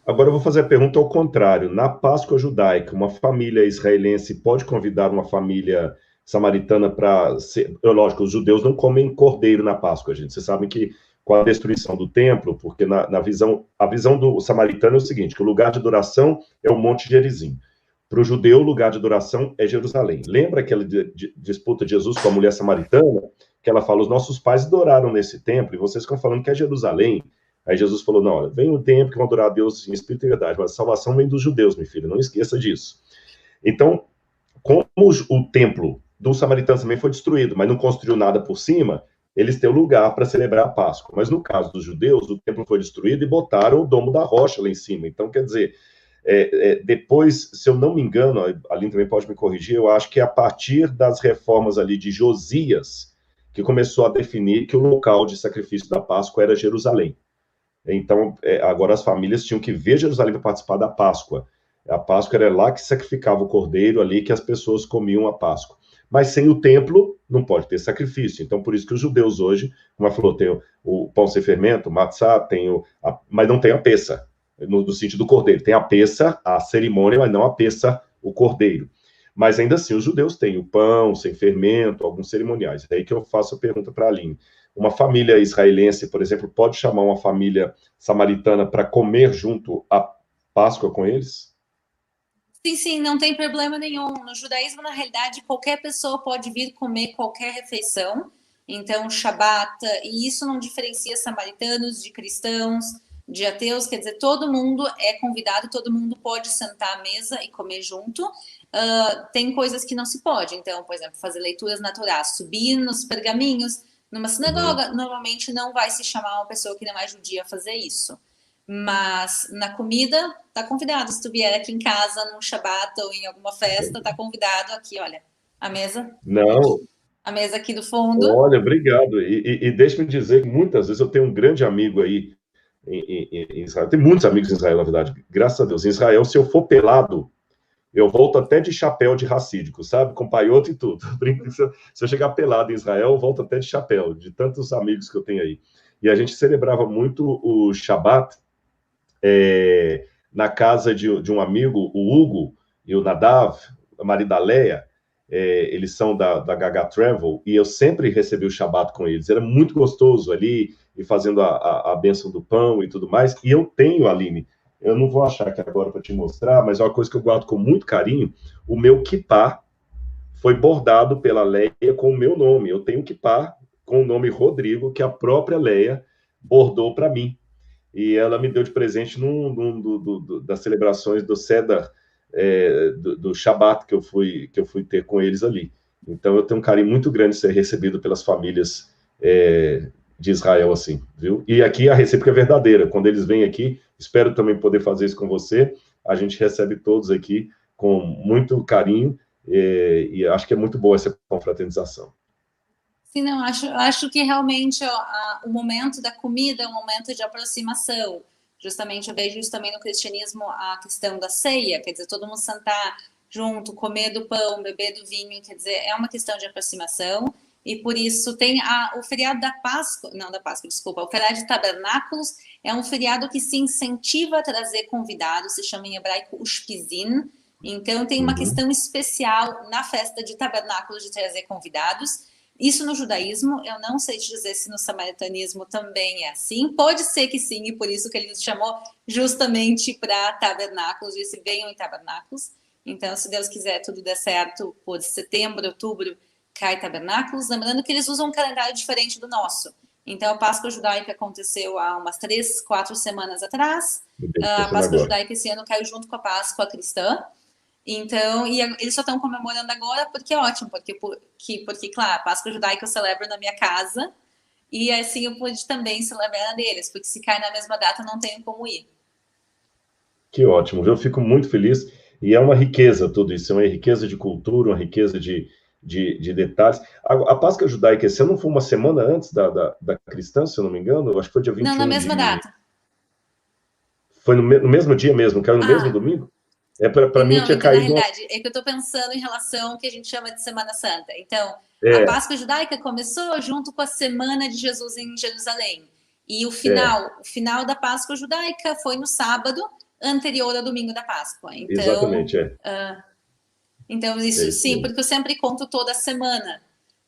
Agora eu vou fazer a pergunta ao contrário. Na Páscoa judaica, uma família israelense pode convidar uma família samaritana para ser... Lógico, os judeus não comem cordeiro na Páscoa, gente. Vocês sabem que com a destruição do templo, porque a visão do samaritano é o seguinte, que o lugar de adoração é o Monte Gerizim. Para o judeu, o lugar de adoração é Jerusalém. Lembra aquela disputa de Jesus com a mulher samaritana? Que ela fala, os nossos pais adoraram nesse templo, e vocês ficam falando que é Jerusalém. Aí Jesus falou, não, olha, vem um tempo que vão adorar a Deus em espírito e verdade, mas a salvação vem dos judeus, meu filho, não esqueça disso. Então, como o templo dos samaritanos também foi destruído, mas não construiu nada por cima, eles têm um lugar para celebrar a Páscoa. Mas no caso dos judeus, o templo foi destruído e botaram o domo da rocha lá em cima. Então, quer dizer, depois, se eu não me engano, a Aline também pode me corrigir, eu acho que é a partir das reformas ali de Josias, que começou a definir que o local de sacrifício da Páscoa era Jerusalém. Então, agora as famílias tinham que ver Jerusalém para participar da Páscoa. A Páscoa era lá que sacrificava o cordeiro, ali que as pessoas comiam a Páscoa. Mas sem o templo, não pode ter sacrifício. Então, por isso que os judeus hoje, como ela falou, tem o pão sem fermento, o matzá, mas não tem a peça, no sentido do cordeiro. Tem a peça, a cerimônia, mas não a peça, o cordeiro. Mas ainda assim, os judeus têm o pão sem fermento, alguns cerimoniais. É aí que eu faço a pergunta para a Aline. Uma família israelense, por exemplo, pode chamar uma família samaritana para comer junto à Páscoa com eles? Sim, sim, não tem problema nenhum. No judaísmo, na realidade, qualquer pessoa pode vir comer qualquer refeição. Então, Shabat, e isso não diferencia samaritanos de cristãos, de ateus, quer dizer, todo mundo é convidado, todo mundo pode sentar à mesa e comer junto. Tem coisas que não se pode, então, por exemplo, fazer leituras naturais, subir nos pergaminhos. Numa sinagoga, normalmente não vai se chamar uma pessoa que não é judia a fazer isso. Mas na comida, tá convidado. Se tu vier aqui em casa, num Shabat ou em alguma festa, tá convidado aqui, olha, a mesa. Não. A mesa aqui do fundo. Olha, obrigado. E deixe-me dizer que muitas vezes eu tenho um grande amigo aí em Israel. Tem muitos amigos em Israel, na verdade. Graças a Deus. Em Israel, se eu for pelado, eu volto até de chapéu de racídico, sabe? Com paioto e tudo. Se eu chegar pelado em Israel, eu volto até de chapéu, de tantos amigos que eu tenho aí. E a gente celebrava muito o Shabat na casa de um amigo, o Hugo e o Nadav, a marido da Leia. Eles são da Gaga Travel, e eu sempre recebi o Shabat com eles. Era muito gostoso ali, e fazendo a bênção do pão e tudo mais. E eu tenho, Aline, eu não vou achar aqui agora para te mostrar, mas é uma coisa que eu guardo com muito carinho. O meu kippá foi bordado pela Leia com o meu nome. Eu tenho um kippá com o nome Rodrigo, que a própria Leia bordou para mim. E ela me deu de presente das celebrações do Seder, do Shabat que eu fui ter com eles ali. Então eu tenho um carinho muito grande de ser recebido pelas famílias de Israel, assim, viu? E aqui a recíproca é verdadeira. Quando eles vêm aqui, espero também poder fazer isso com você. A gente recebe todos aqui com muito carinho, e acho que é muito boa essa confraternização. Sim, não, acho que realmente o momento da comida é um momento de aproximação. Justamente, eu vejo isso também no cristianismo, a questão da ceia, quer dizer, todo mundo sentar junto, comer do pão, beber do vinho, quer dizer, é uma questão de aproximação. E por isso tem o feriado da Páscoa, não da Páscoa, desculpa, o feriado de Tabernáculos é um feriado que se incentiva a trazer convidados, se chama em hebraico Ushpizin. Então tem uma questão especial na festa de Tabernáculos de trazer convidados. Isso no judaísmo, eu não sei te dizer se no samaritanismo também é assim. Pode ser que sim, e por isso que ele nos chamou justamente para tabernáculos, disse venham em tabernáculos. Então, se Deus quiser, tudo der certo, por setembro, outubro, cai tabernáculos. Lembrando que eles usam um calendário diferente do nosso. Então, a Páscoa judaica aconteceu há umas 3, 4 semanas atrás. A Páscoa judaica esse ano caiu junto com a Páscoa cristã. Então, e eles só estão comemorando agora porque é ótimo, porque, claro, a Páscoa judaica eu celebro na minha casa, e assim eu pude também celebrar na deles, porque se cai na mesma data não tenho como ir. Que ótimo, eu fico muito feliz, e é uma riqueza tudo isso, é uma riqueza de cultura, uma riqueza de detalhes. A Páscoa judaica esse ano foi uma semana antes da cristã, se eu não me engano, eu acho que foi dia 21 Não, na mesma data. Foi no mesmo dia mesmo, caiu no mesmo domingo? Para mim tinha caído... Na realidade, é que eu estou pensando em relação ao que a gente chama de Semana Santa. Então, a Páscoa judaica começou junto com a Semana de Jesus em Jerusalém. E o final da Páscoa judaica foi no sábado anterior ao domingo da Páscoa. Então, exatamente, então, isso sim, porque eu sempre conto toda a semana.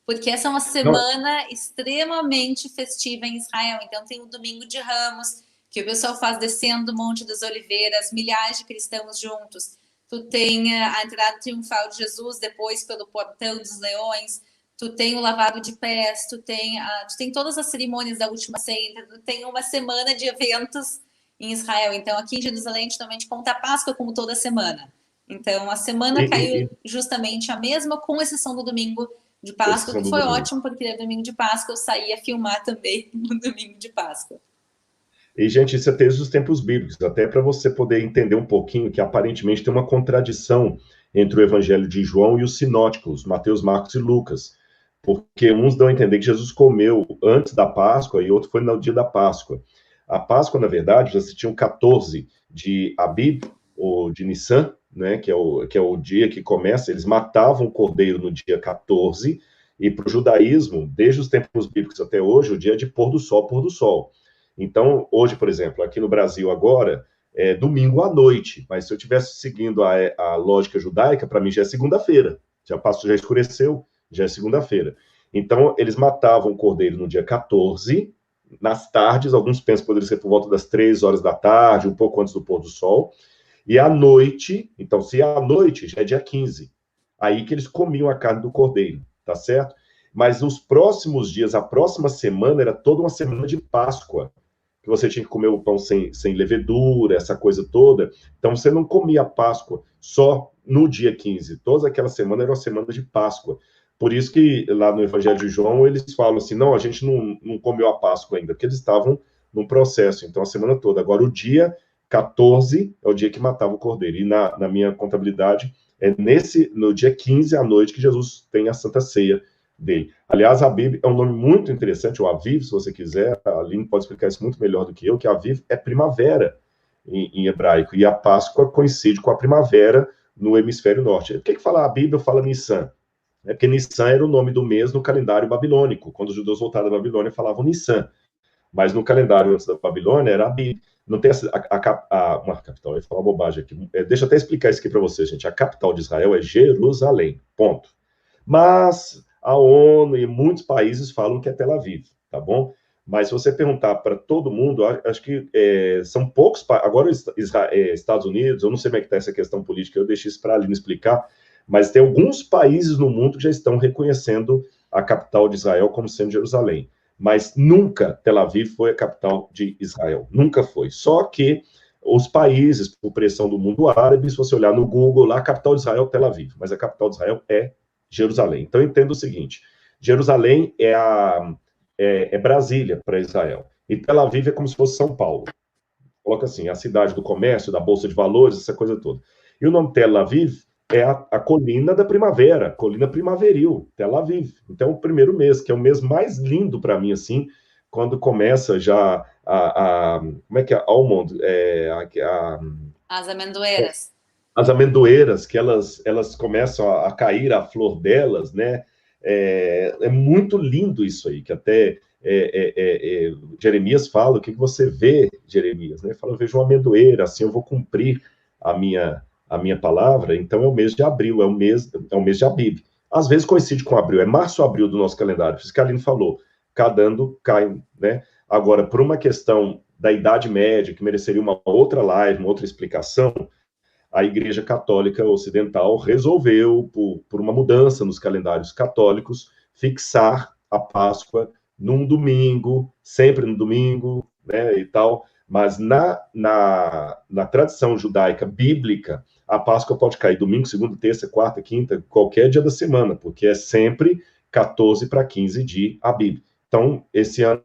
Porque essa é uma semana extremamente festiva em Israel. Então, tem o Domingo de Ramos, que o pessoal faz descendo o Monte das Oliveiras, milhares de cristãos juntos. Tu tem a entrada triunfal de Jesus, depois pelo Portão dos Leões. Tu tem o lavado de pés, tu tem todas as cerimônias da última ceia. Tu tem uma semana de eventos em Israel. Então, aqui em Jerusalém, a gente normalmente conta a Páscoa como toda semana. Então, a semana caiu justamente a mesma, com exceção do domingo de Páscoa, que foi ótimo, porque no domingo de Páscoa eu saí a filmar também no domingo de Páscoa. E, gente, isso é desde os tempos bíblicos, até para você poder entender um pouquinho que aparentemente tem uma contradição entre o Evangelho de João e os sinóticos, Mateus, Marcos e Lucas, porque uns dão a entender que Jesus comeu antes da Páscoa e outro foi no dia da Páscoa. A Páscoa, na verdade, você tinha o 14 de Abib, ou de Nissan, né, que é o dia que começa, eles matavam o cordeiro no dia 14, e para o judaísmo, desde os tempos bíblicos até hoje, o dia é de pôr do sol, pôr do sol. Então, hoje, por exemplo, aqui no Brasil agora, é domingo à noite, mas se eu estivesse seguindo a lógica judaica, para mim já é segunda-feira, já escureceu, já é segunda-feira. Então, eles matavam o cordeiro no dia 14, nas tardes, alguns pensam que poderia ser por volta das 3 horas da tarde, um pouco antes do pôr do sol, e à noite, então, se é à noite, já é dia 15, aí que eles comiam a carne do cordeiro, tá certo? Mas nos próximos dias, a próxima semana, era toda uma semana de Páscoa, que você tinha que comer o pão sem levedura, essa coisa toda. Então, você não comia a Páscoa só no dia 15. Toda aquela semana era uma semana de Páscoa. Por isso que lá no Evangelho de João, eles falam assim, não, a gente não comeu a Páscoa ainda, porque eles estavam num processo, então, a semana toda. Agora, o dia 14 é o dia que matava o cordeiro. E na minha contabilidade, é no dia 15 à noite que Jesus tem a Santa Ceia dele. Aliás, Aviv é um nome muito interessante, o Aviv, se você quiser, a Aline pode explicar isso muito melhor do que eu, que Aviv é primavera em hebraico, e a Páscoa coincide com a primavera no hemisfério norte. Por que fala a Bíblia fala Nissan? É porque Nissan era o nome do mês no calendário babilônico. Quando os judeus voltaram da Babilônia, falavam Nissan. Mas no calendário antes da Babilônia era Abib. Não tem uma capital, eu ia falar uma bobagem aqui. Deixa eu até explicar isso aqui para vocês, gente. A capital de Israel é Jerusalém, ponto. Mas a ONU e muitos países falam que é Tel Aviv, tá bom? Mas se você perguntar para todo mundo, acho que são poucos. Agora, Estados Unidos, eu não sei como é que está essa questão política, eu deixo isso para a Aline explicar, mas tem alguns países no mundo que já estão reconhecendo a capital de Israel como sendo Jerusalém. Mas nunca Tel Aviv foi a capital de Israel. Nunca foi. Só que os países, por pressão do mundo árabe, se você olhar no Google, lá a capital de Israel é Tel Aviv, mas a capital de Israel é Jerusalém. Então, entenda o seguinte: Jerusalém é Brasília para Israel. E Tel Aviv é como se fosse São Paulo. Coloca assim, a cidade do comércio, da Bolsa de Valores, essa coisa toda. E o nome Tel Aviv é a colina da primavera, colina primaveril, Tel Aviv. Então, o primeiro mês, que é o mês mais lindo para mim, assim, quando começa já como é que é? Almond, As amendoeiras. As amendoeiras, que elas começam a cair a flor delas, né? É muito lindo isso aí, que até Jeremias fala, o que você vê, Jeremias? Né? Fala, eu vejo uma amendoeira, assim eu vou cumprir a minha palavra. Então é o mês de abril, é o mês de Abib. Às vezes coincide com abril, é março ou abril do nosso calendário, isso que a Aline falou, cada ano cai, né? Agora, por uma questão da Idade Média, que mereceria uma outra live, uma outra explicação, a Igreja Católica Ocidental resolveu, por uma mudança nos calendários católicos, fixar a Páscoa num domingo, sempre no domingo, né, e tal. Mas na tradição judaica bíblica, a Páscoa pode cair domingo, segunda, terça, quarta, quinta, qualquer dia da semana, porque é sempre 14 para 15 de Abib. Então, esse ano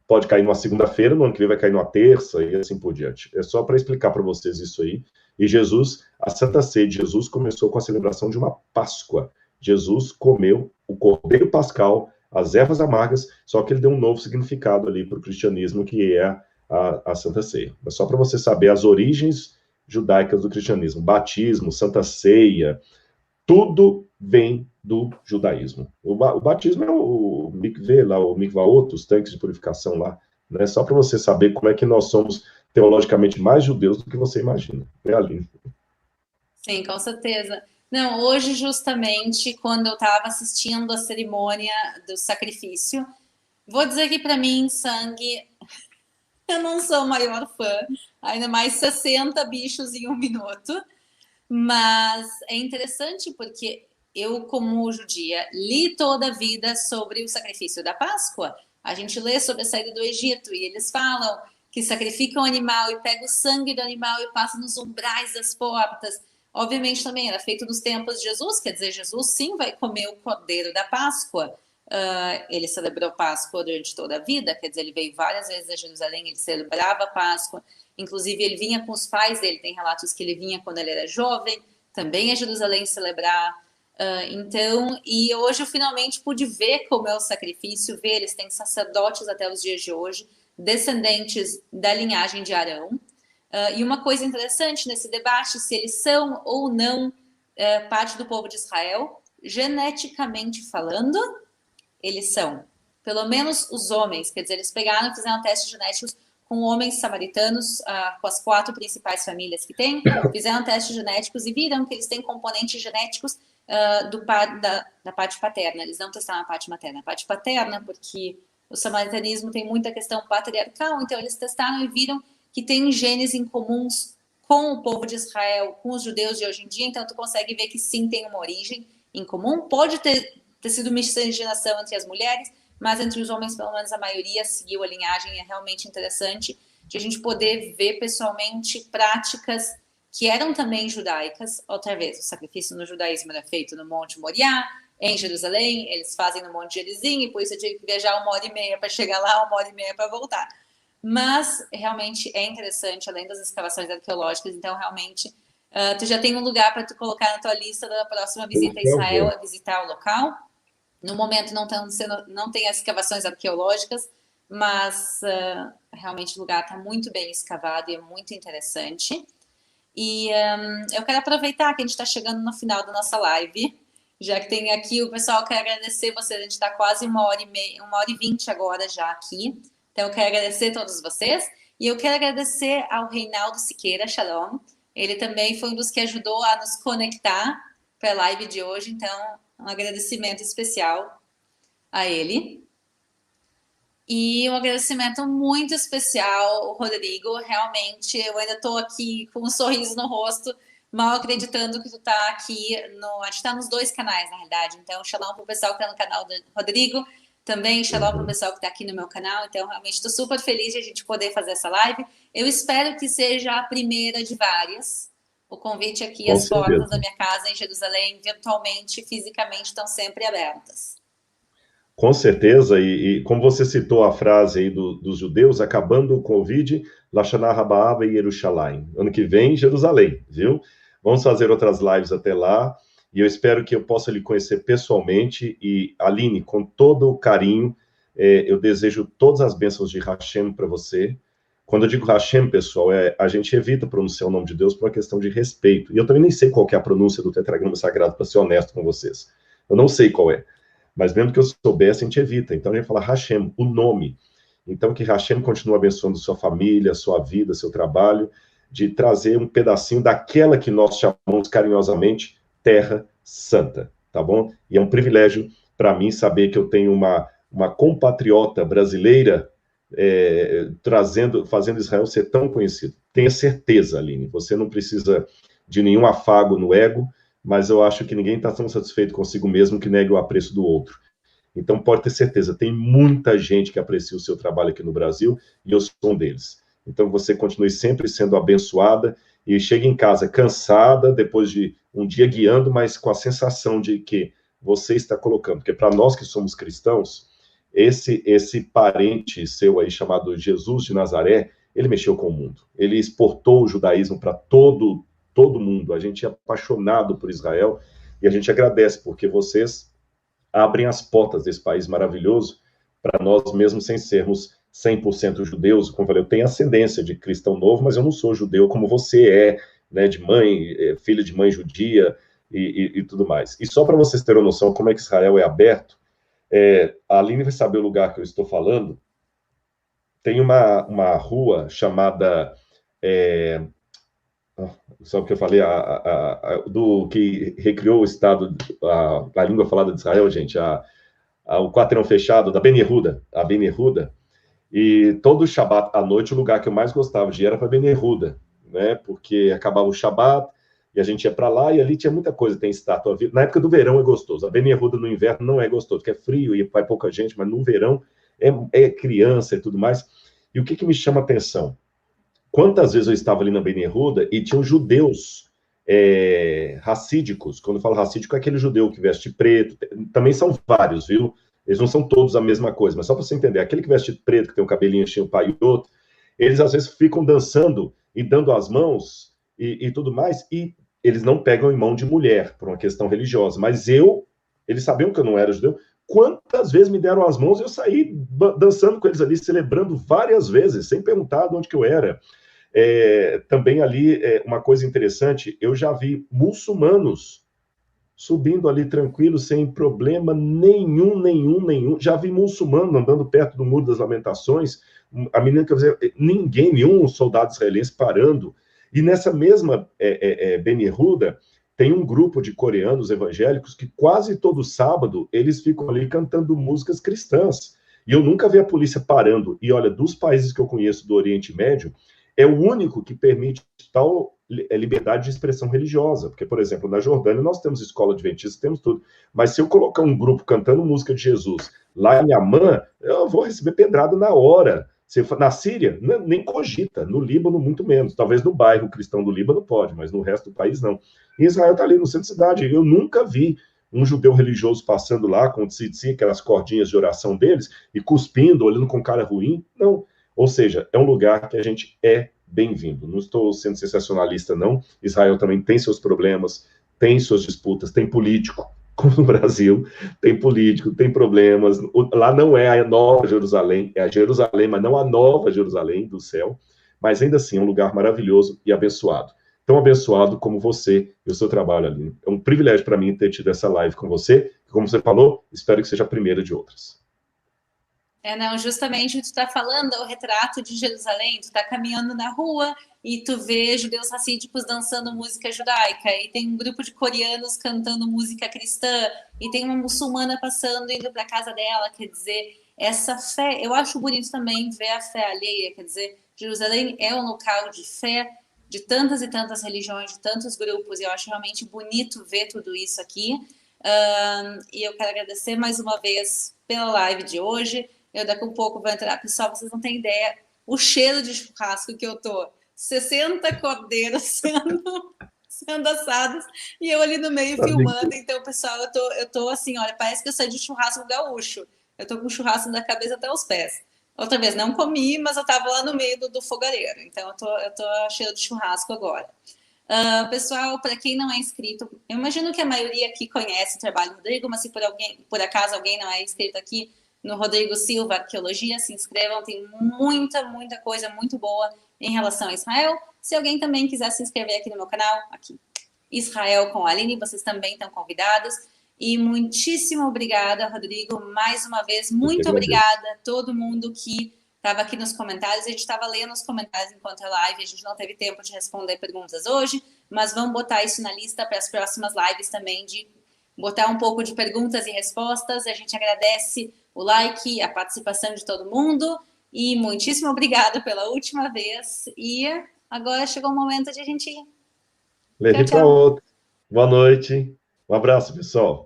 pode cair numa segunda-feira, no ano que vem vai cair numa terça e assim por diante. É só para explicar para vocês isso aí. E Jesus, a Santa Ceia de Jesus começou com a celebração de uma Páscoa. Jesus comeu o cordeiro pascal, as ervas amargas, só que ele deu um novo significado ali para o cristianismo, que é a Santa Ceia. Mas só para você saber as origens judaicas do cristianismo, batismo, Santa Ceia, tudo vem do judaísmo. O batismo é o mikveh, lá, o mikvaot, os tanques de purificação lá, né? Só para você saber como é que nós somos teologicamente mais judeus do que você imagina, né, Aline? Sim, com certeza. Não, hoje, justamente, quando eu estava assistindo a cerimônia do sacrifício, vou dizer que para mim, sangue, eu não sou o maior fã, ainda mais 60 bichos em um minuto, mas é interessante porque eu, como judia, li toda a vida sobre o sacrifício da Páscoa. A gente lê sobre a saída do Egito e eles falam que sacrifica um animal e pega o sangue do animal e passa nos umbrais das portas. Obviamente também era feito nos tempos de Jesus, quer dizer, Jesus sim vai comer o cordeiro da Páscoa. Ele celebrou Páscoa durante toda a vida, quer dizer, ele veio várias vezes a Jerusalém, ele celebrava a Páscoa, inclusive ele vinha com os pais dele, tem relatos que ele vinha quando ele era jovem, também a Jerusalém celebrar. Então, e hoje eu finalmente pude ver como é o sacrifício, ver, eles têm sacerdotes até os dias de hoje, descendentes da linhagem de Arão. E uma coisa interessante nesse debate, se eles são ou não parte do povo de Israel, geneticamente falando, eles são. Pelo menos os homens, quer dizer, eles pegaram e fizeram testes genéticos com homens samaritanos, com as 4 principais famílias que tem, fizeram testes genéticos e viram que eles têm componentes genéticos da parte paterna. Eles não testaram a parte materna. A parte paterna, porque o samaritanismo tem muita questão patriarcal, então eles testaram e viram que tem genes em comuns com o povo de Israel, com os judeus de hoje em dia, então tu consegue ver que sim, tem uma origem em comum. Pode ter sido miscigenação entre as mulheres, mas entre os homens, pelo menos a maioria seguiu a linhagem. É realmente interessante de a gente poder ver pessoalmente práticas que eram também judaicas. Outra vez, o sacrifício no judaísmo era feito no Monte Moriá, em Jerusalém, eles fazem no Monte Gerizim, e por isso eu tive que viajar 1h30 para chegar lá, 1h30 para voltar. Mas realmente é interessante, além das escavações arqueológicas, então realmente tu já tem um lugar para tu colocar na tua lista da próxima visita a Israel, é visitar o local. No momento não tem as escavações arqueológicas, mas realmente o lugar está muito bem escavado e é muito interessante. E eu quero aproveitar que a gente está chegando no final da nossa live, já que tem aqui o pessoal, quero agradecer vocês, a gente está quase 1h30, 1h20 agora já aqui. Então, eu quero agradecer a todos vocês. E eu quero agradecer ao Reinaldo Siqueira, Shalom. Ele também foi um dos que ajudou a nos conectar para a live de hoje. Então, um agradecimento especial a ele. E um agradecimento muito especial ao Rodrigo. Realmente, eu ainda estou aqui com um sorriso no rosto, mal acreditando que tu está aqui. A gente está nos 2 canais, na realidade. Então, Shalom para o pessoal que está no canal do Rodrigo. Também, Shalom para o pessoal que está aqui no meu canal. Então, realmente, estou super feliz de a gente poder fazer essa live. Eu espero que seja a primeira de várias. O convite aqui, as portas da minha casa em Jerusalém, virtualmente, fisicamente, estão sempre abertas. Com certeza, e como você citou a frase aí dos judeus, acabando o Covid, Lashana Rabaa e Yerushalayim. Ano que vem, Jerusalém, viu? Vamos fazer outras lives até lá. E eu espero que eu possa lhe conhecer pessoalmente. E, Aline, com todo o carinho, eu desejo todas as bênçãos de Hashem para você. Quando eu digo Hashem, pessoal, a gente evita pronunciar o nome de Deus por uma questão de respeito. E eu também nem sei qual que é a pronúncia do tetragrama sagrado, para ser honesto com vocês. Eu não sei qual é. Mas mesmo que eu soubesse, a gente evita. Então, a gente fala Hashem, o nome. Então, que Hashem continue abençoando sua família, sua vida, seu trabalho, de trazer um pedacinho daquela que nós chamamos carinhosamente Terra Santa, tá bom? E é um privilégio para mim saber que eu tenho uma compatriota brasileira fazendo Israel ser tão conhecido. Tenha certeza, Aline, você não precisa de nenhum afago no ego, mas eu acho que ninguém está tão satisfeito consigo mesmo que negue o apreço do outro. Então, pode ter certeza, tem muita gente que aprecia o seu trabalho aqui no Brasil, e eu sou um deles. Então, você continue sempre sendo abençoada, e chegue em casa cansada, depois de um dia guiando, mas com a sensação de que você está colocando, porque para nós que somos cristãos, esse parente seu aí, chamado Jesus de Nazaré, ele mexeu com o mundo. Ele exportou o judaísmo para todo mundo. A gente é apaixonado por Israel e a gente agradece porque vocês abrem as portas desse país maravilhoso para nós mesmo sem sermos 100% judeus. Como eu falei, eu tenho ascendência de cristão novo, mas eu não sou judeu como você é, né, de mãe, filho de mãe judia e tudo mais. E só para vocês terem noção como é que Israel é aberto, a Aline vai saber o lugar que eu estou falando. Tem uma rua chamada... Sabe o que eu falei? Do que recriou o Estado, a língua falada de Israel, gente, o quarteirão fechado da Ben Yehuda, a Ben Yehuda, e todo Shabat à noite, o lugar que eu mais gostava de ir era para Ben Yehuda, né? Porque acabava o Shabat e a gente ia para lá e ali tinha muita coisa, tem estátua viva. Na época do verão é gostoso, a Ben Yehuda no inverno não é gostoso, porque é frio e vai pouca gente, mas no verão é criança e tudo mais. E o que me chama a atenção? Quantas vezes eu estava ali na Ben Yehuda e tinham judeus racídicos. Quando eu falo racídico, é aquele judeu que veste preto. Também são vários, viu? Eles não são todos a mesma coisa, mas só para você entender, aquele que veste preto, que tem um cabelinho cheio pai e outro, eles às vezes ficam dançando e dando as mãos e tudo mais, e eles não pegam em mão de mulher, por uma questão religiosa. Mas eles sabiam que eu não era judeu, quantas vezes me deram as mãos e eu saí dançando com eles ali, celebrando várias vezes, sem perguntar de onde que eu era. Também ali, uma coisa interessante, eu já vi muçulmanos subindo ali tranquilo, sem problema nenhum. Já vi muçulmano andando perto do Muro das Lamentações, a menina quer dizer, ninguém, nenhum soldado israelense parando. E nessa mesma Ben Yehuda, tem um grupo de coreanos evangélicos que quase todo sábado eles ficam ali cantando músicas cristãs. E eu nunca vi a polícia parando. E olha, dos países que eu conheço do Oriente Médio, é o único que permite tal liberdade de expressão religiosa. Porque, por exemplo, na Jordânia nós temos escola adventista, temos tudo. Mas se eu colocar um grupo cantando música de Jesus lá em Amman, eu vou receber pedrada na hora. Na Síria, nem cogita. No Líbano, muito menos. Talvez no bairro cristão do Líbano pode, mas no resto do país não. E Israel está ali no centro da cidade. Eu nunca vi um judeu religioso passando lá com o tzitzi, aquelas cordinhas de oração deles, e cuspindo, olhando com cara ruim. Não. Ou seja, é um lugar que a gente é bem-vindo. Não estou sendo sensacionalista, não. Israel também tem seus problemas, tem suas disputas, tem político, como no Brasil, tem político, tem problemas. Lá não é a Nova Jerusalém, é a Jerusalém, mas não a Nova Jerusalém do céu. Mas ainda assim é um lugar maravilhoso e abençoado. Tão abençoado como você e o seu trabalho, Aline. É um privilégio para mim ter tido essa live com você. Como você falou, espero que seja a primeira de outras. Não, justamente o que tu está falando é o retrato de Jerusalém. Tu está caminhando na rua e tu vê judeus racídicos dançando música judaica, e tem um grupo de coreanos cantando música cristã, e tem uma muçulmana passando, indo para a casa dela. Quer dizer, essa fé, eu acho bonito também ver a fé alheia. Quer dizer, Jerusalém é um local de fé de tantas e tantas religiões, de tantos grupos, e eu acho realmente bonito ver tudo isso aqui. E eu quero agradecer mais uma vez pela live de hoje. Eu daqui a pouco vou entrar, pessoal, vocês não têm ideia o cheiro de churrasco que eu tô. 60 cordeiros sendo assados e eu ali no meio filmando. Então, pessoal, eu tô assim, olha, parece que eu saí de churrasco gaúcho. Eu tô com churrasco da cabeça até os pés. Outra vez, não comi, mas eu tava lá no meio do fogareiro. Então, eu tô cheio de churrasco agora. Pessoal, para quem não é inscrito, eu imagino que a maioria aqui conhece o trabalho do Rodrigo, mas se por acaso alguém não é inscrito aqui no Rodrigo Silva Arqueologia, se inscrevam, tem muita coisa muito boa em relação a Israel. Se alguém também quiser se inscrever aqui no meu canal, aqui, Israel com a Aline, vocês também estão convidados. E muitíssimo obrigada, Rodrigo, mais uma vez, muito obrigada a todo mundo que estava aqui nos comentários. A gente estava lendo os comentários enquanto a live, a gente não teve tempo de responder perguntas hoje, mas vamos botar isso na lista para as próximas lives também, de botar um pouco de perguntas e respostas. A gente agradece o like, a participação de todo mundo, e muitíssimo obrigada pela última vez. E agora chegou o momento de a gente ir. Tchau, tchau. Boa noite. Um abraço, pessoal.